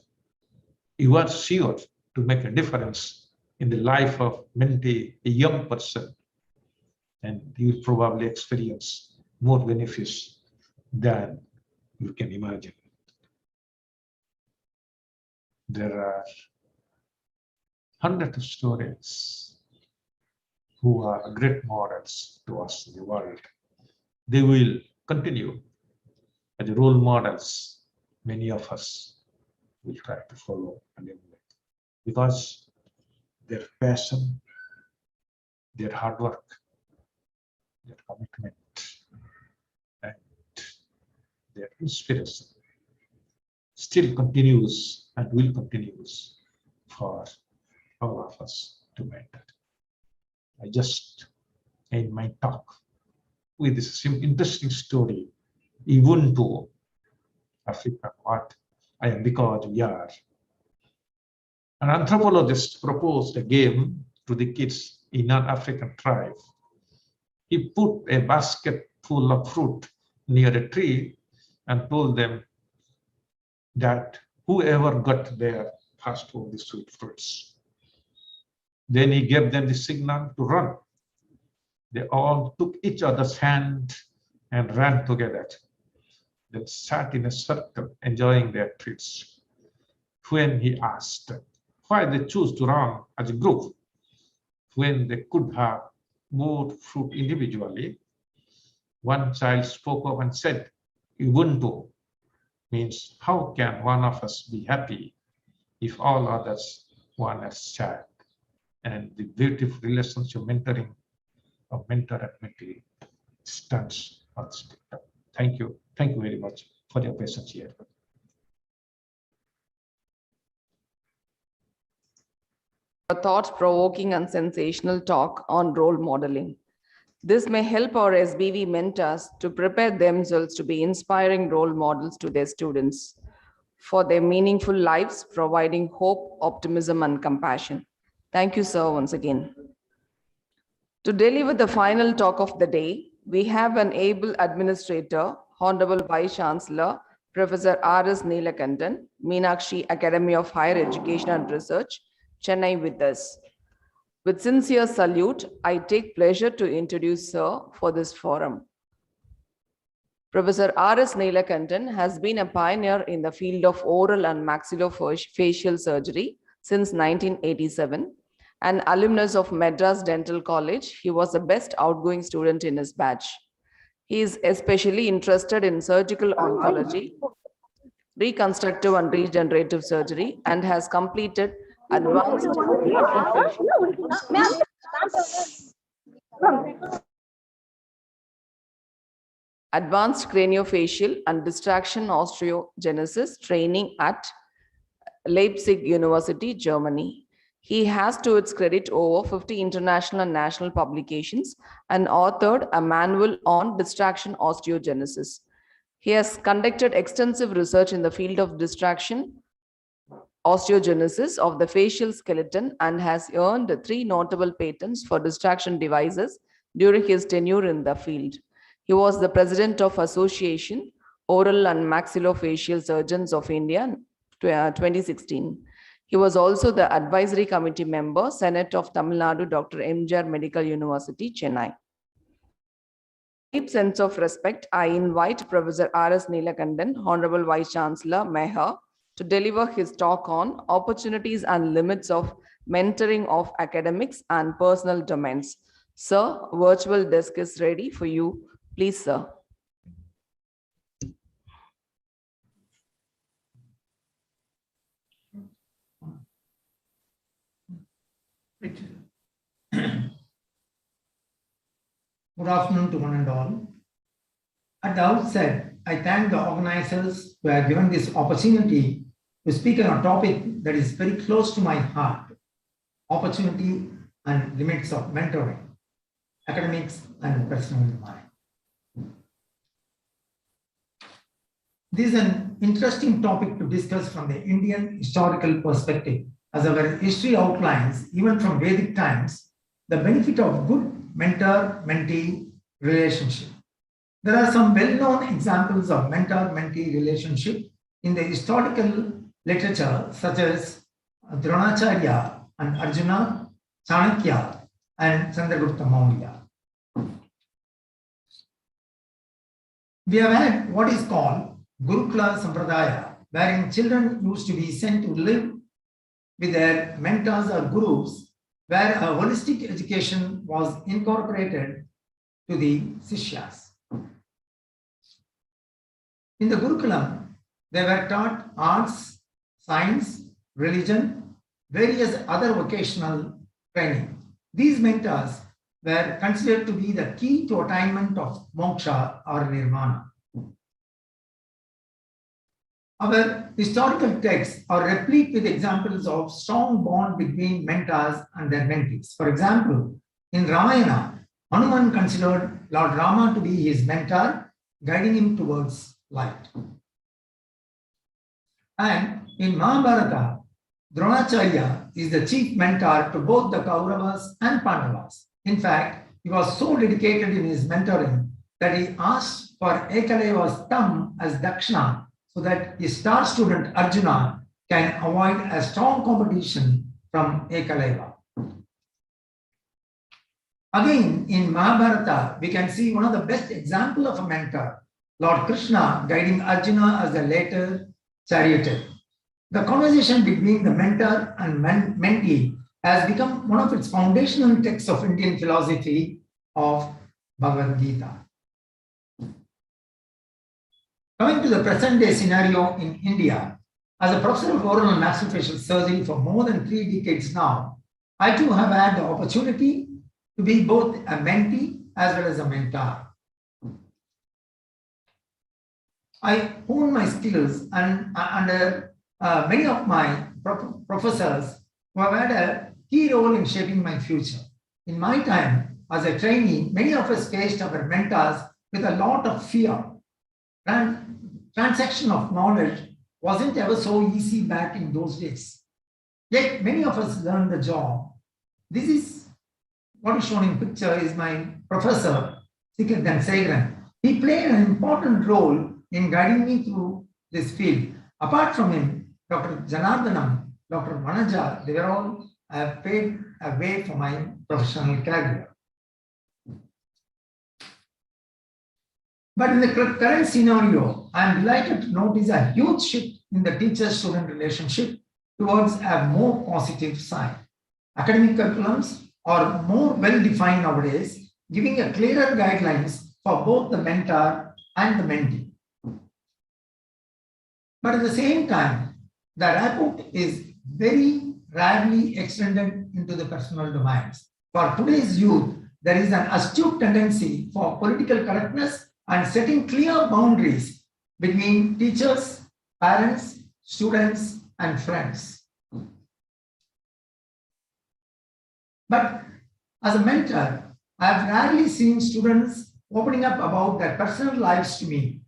you are sure to make a difference in the life of mentee, a young person, and you will probably experience more benefits than you can imagine. There are hundreds of stories who are great models to us in the world. They will continue as role models. Many of us will try to follow and emulate because their passion, their hard work, their commitment, and their inspiration still continues and will continue for all of us to mentor. I just end my talk with this interesting story. Ubuntu, Africa, what I am because we are. An anthropologist proposed a game to the kids in an African tribe. He put a basket full of fruit near a tree and told them that whoever got there passed over the sweet fruits. Then he gave them the signal to run. They all took each other's hand and ran together. Then sat in a circle enjoying their treats. When he asked why they chose to run as a group when they could have more fruit individually, one child spoke up and said, Ubuntu means how can one of us be happy if all others want us sad? and the beautiful relationship mentoring of mentor and mentee stands on this TikTok. Thank you. Thank you very much for your patience here. A thought-provoking and sensational talk on role modeling. This may help our SBV mentors to prepare themselves to be inspiring role models to their students for their meaningful lives, providing hope, optimism, and compassion. Thank you, sir, once again. To deliver the final talk of the day, we have an able administrator, Honorable Vice Chancellor, Professor R.S. Neelakandan, Meenakshi Academy of Higher Education and Research, Chennai, with us. With sincere salute, I take pleasure to introduce Sir for this forum. Professor R.S. Neelakandan has been a pioneer in the field of oral and maxillofacial surgery since 1987. An alumnus of Madras Dental College, he was the best outgoing student in his batch. He is especially interested in surgical oncology, reconstructive and regenerative surgery, and has completed advanced craniofacial and distraction osteogenesis training at Leipzig University, Germany. He has, to its credit, over 50 international and national publications and authored a manual on distraction osteogenesis. He has conducted extensive research in the field of distraction osteogenesis of the facial skeleton and has earned 3 notable patents for distraction devices during his tenure in the field. He was the president of Association Oral and Maxillofacial Surgeons of India 2016. He was also the advisory committee member, Senate of Tamil Nadu, Dr. MGR Medical University, Chennai. Deep sense of respect, I invite Professor R.S. Neelakandan, Honorable Vice Chancellor, Meher, to deliver his talk on opportunities and limits of mentoring of academics and personal domains. Sir, virtual desk is ready for you. Please, sir. Good afternoon to one and all. At the outset, I thank the organizers who have given this opportunity to speak on a topic that is very close to my heart: opportunity and limits of mentoring, academics and personal domain. This is an interesting topic to discuss from the Indian historical perspective, as our history outlines, even from Vedic times, the benefit of good mentor-mentee relationship. There are some well-known examples of mentor-mentee relationship in the historical literature, such as Dronacharya and Arjuna, Chanakya and Chandragupta Maurya. We have had what is called Gurukula Sampradaya, wherein children used to be sent to live with their mentors or gurus, where a holistic education was incorporated to the Sishyas. In the Gurukulam, they were taught arts, science, religion, various other vocational training. These mentors were considered to be the key to attainment of moksha or nirvana. Our historical texts are replete with examples of strong bond between mentors and their mentees. For example, in Ramayana, Hanuman considered Lord Rama to be his mentor, guiding him towards light. And in Mahabharata, Dronacharya is the chief mentor to both the Kauravas and Pandavas. In fact, he was so dedicated in his mentoring that he asked for Ekaleva's thumb as dakshina, so that his star student Arjuna can avoid a strong competition from Ekaleva. Again, in Mahabharata, we can see one of the best examples of a mentor, Lord Krishna guiding Arjuna as the later charioteer. The conversation between the mentor and mentee has become one of its foundational texts of Indian philosophy of Bhagavad Gita. Coming to the present day scenario in India, as a professor of oral and maxillofacial surgery for more than 3 decades now, I too have had the opportunity to be both a mentee as well as a mentor. I honed my skills and under many of my professors who have had a key role in shaping my future. In my time as a trainee, many of us faced our mentors with a lot of fear. Transaction of knowledge wasn't ever so easy back in those days. Yet many of us learned the job. This is what is shown in picture is my professor, Segaran. He played an important role in guiding me through this field. Apart from him, Dr. Janardhanam, Dr. Manaja, they were all paved a way for my professional career. But in the current scenario, I am delighted to notice a huge shift in the teacher-student relationship towards a more positive side. Academic curriculums are more well-defined nowadays, giving a clearer guidelines for both the mentor and the mentee. But at the same time, the rapport is very rarely extended into the personal domains. For today's youth, there is an astute tendency for political correctness and setting clear boundaries between teachers, parents, students, and friends. But as a mentor, I have rarely seen students opening up about their personal lives to me.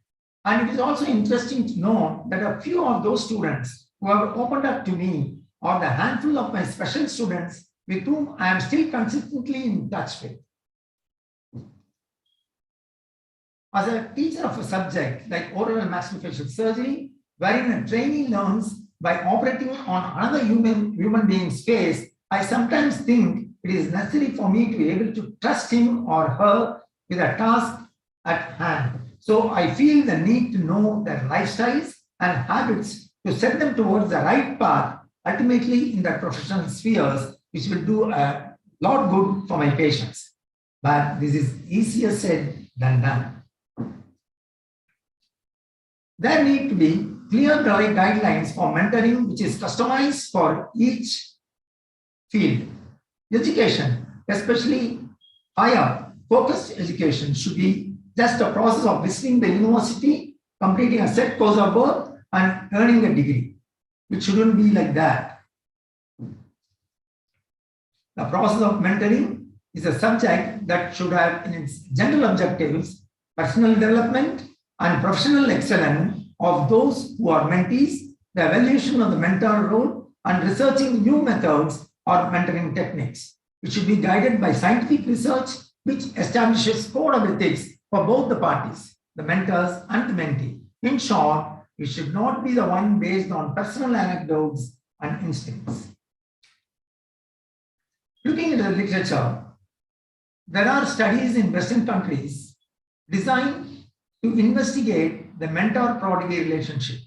And it is also interesting to know that a few of those students who have opened up to me are the handful of my special students with whom I am still consistently in touch with. As a teacher of a subject like oral and maxillofacial surgery, wherein a trainee learns by operating on another human being's face, I sometimes think it is necessary for me to be able to trust him or her with a task at hand. So I feel the need to know their lifestyles and habits to set them towards the right path, ultimately in their professional spheres, which will do a lot good for my patients. But this is easier said than done. There need to be clear guidelines for mentoring, which is customized for each field. Education, especially higher focused education, should be just a process of visiting the university, completing a set course of work, and earning a degree. It shouldn't be like that. The process of mentoring is a subject that should have in its general objectives personal development and professional excellence of those who are mentees, the evaluation of the mentor role, and researching new methods or mentoring techniques. It should be guided by scientific research, which establishes code of ethics for both the parties, the mentors and the mentee. In short, it should not be the one based on personal anecdotes and instincts. Looking at the literature, there are studies in Western countries designed to investigate the mentor-prodigy relationship.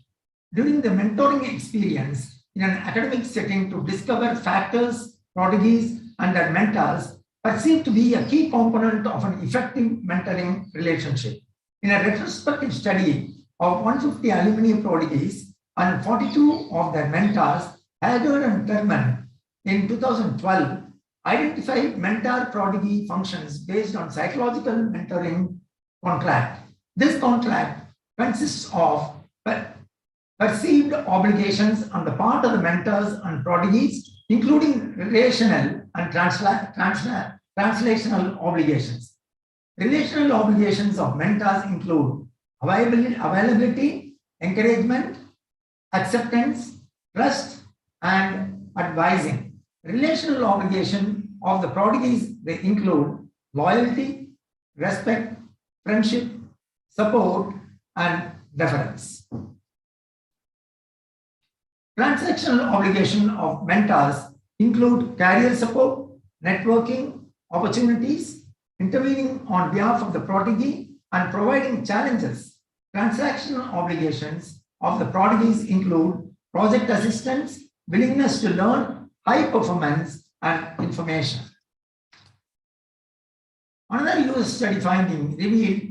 During the mentoring experience in an academic setting to discover factors, prodigies, and their mentors perceived to be a key component of an effective mentoring relationship. In a retrospective study of 150 alumni prodigies and 42 of their mentors, Hager and Thurman in 2012 identified mentor-prodigy functions based on psychological mentoring contract. This contract consists of perceived obligations on the part of the mentors and prodigies, including relational and translational obligations. Relational obligations of mentors include availability, encouragement, acceptance, trust, and advising. Relational obligation of the prodigies, they include loyalty, respect, friendship, support, and deference. Transactional obligation of mentors include career support, networking, opportunities, intervening on behalf of the prodigy, and providing challenges. Transactional obligations of the prodigies include project assistance, willingness to learn, high performance, and information. Another US study finding revealed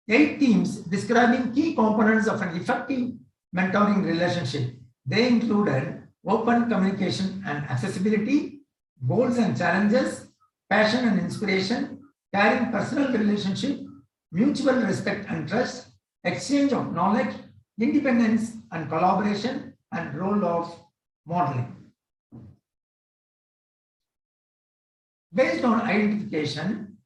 8 themes describing key components of an effective mentoring relationship. They included open communication and accessibility, goals and challenges, passion and inspiration, caring personal relationship, mutual respect and trust, exchange of knowledge, independence and collaboration, and role of modeling. Based on identification,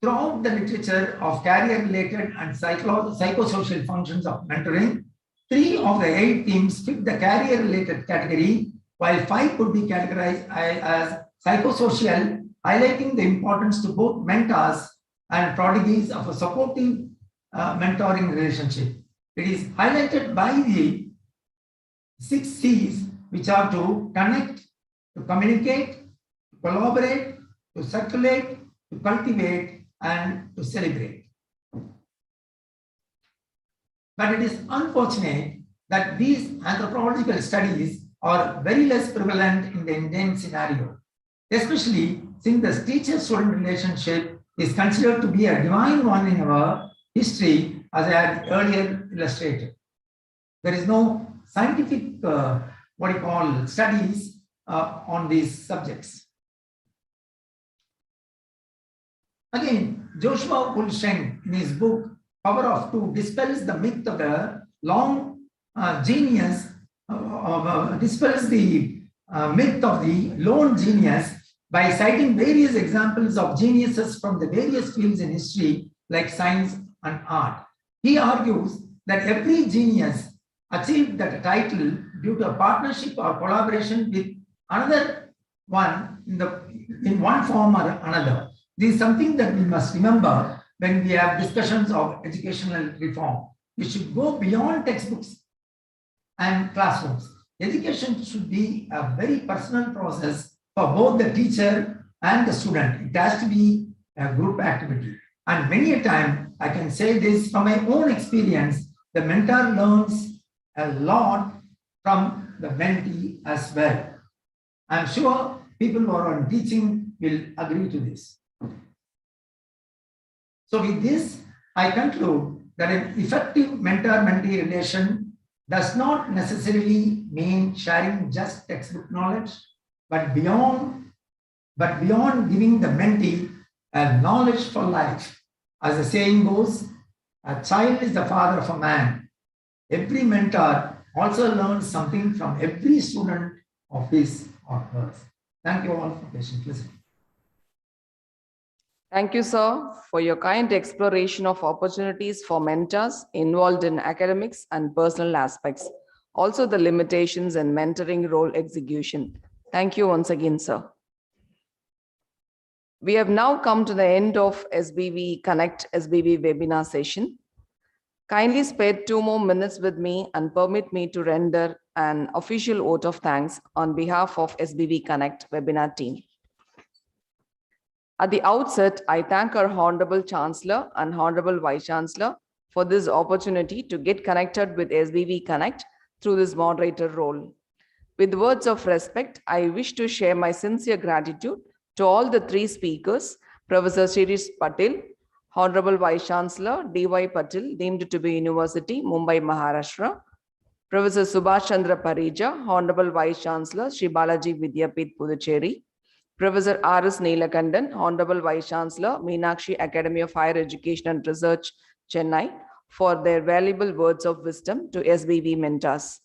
throughout the literature of career-related and psychosocial functions of mentoring, 3 of the 8 themes fit the career-related category, while 5 could be categorized as psychosocial, highlighting the importance to both mentors and prodigies of a supportive mentoring relationship. It is highlighted by the 6 C's, which are to connect, to communicate, to collaborate, to circulate, to cultivate, and to celebrate. But it is unfortunate that these anthropological studies are very less prevalent in the Indian scenario, especially since the teacher-student relationship is considered to be a divine one in our history, as I had earlier illustrated. There is no scientific, studies on these subjects. Again, Joshua Wolfsheim, in his book Power of Two, dispels the myth of the myth of the lone genius by citing various examples of geniuses from the various fields in history, like science and art. He argues that every genius achieved that title due to a partnership or collaboration with another one in one form or another. This is something that we must remember when we have discussions of educational reform. We should go beyond textbooks and classrooms. Education should be a very personal process for both the teacher and the student. It has to be a group activity. And many a time, I can say this from my own experience, the mentor learns a lot from the mentee as well. I'm sure people who are on teaching will agree to this. So with this, I conclude that an effective mentor-mentee relation does not necessarily mean sharing just textbook knowledge, but beyond giving the mentee a knowledge for life. As the saying goes, a child is the father of a man. Every mentor also learns something from every student of his or hers. Thank you all for patient listening. Thank you, sir, for your kind exploration of opportunities for mentors involved in academics and personal aspects, also the limitations in mentoring role execution. Thank you once again, sir. We have now come to the end of SBV CONNEcT SBV webinar session. Kindly spare 2 more minutes with me and permit me to render an official vote of thanks on behalf of SBV CONNEcT webinar team. At the outset, I thank our Honorable Chancellor and Honorable Vice Chancellor for this opportunity to get connected with SBV CONNEcT through this moderator role. With words of respect, I wish to share my sincere gratitude to all the 3 speakers, Professor Shirish Patel, Honorable Vice Chancellor D.Y. Patel, deemed to be University, Mumbai, Maharashtra, Professor Subhash Chandra Pareja, Honorable Vice Chancellor, Sri Balaji Vidyapith, Puducherry, Professor R.S. Neelakandan, Honorable Vice Chancellor, Meenakshi Academy of Higher Education and Research, Chennai, for their valuable words of wisdom to SBV mentors.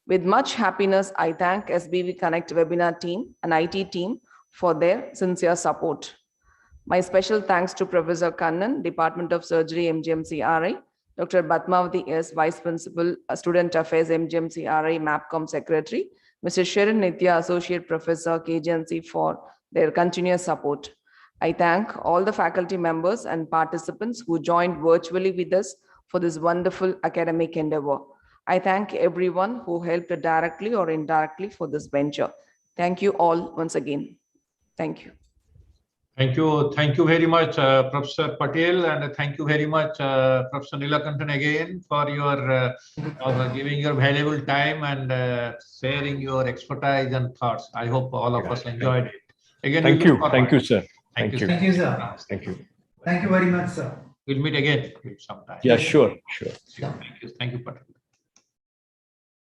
With much happiness, I thank SBV CONNEcT webinar team and IT team for their sincere support. My special thanks to Professor Kannan, Department of Surgery, MGMCRI, Dr. Batmavati S., Vice Principal, Student Affairs, MGMCRI, MAPCOM Secretary, Mr. Sharon Nitya, Associate Professor, KGNC, for their continuous support. I thank all the faculty members and participants who joined virtually with us for this wonderful academic endeavor. I thank everyone who helped directly or indirectly for this venture. Thank you all once again. Thank you. Thank you very much, Professor Patel, and thank you very much, Professor Neelakandan, again for your giving your valuable time and sharing your expertise and thoughts. I hope all of us enjoyed it. Again, thank you, sir. Thank you, Thank you, sir. Thank you. Thank you very much, sir. We'll meet again sometime. Yeah, sure. Thank you, Patel.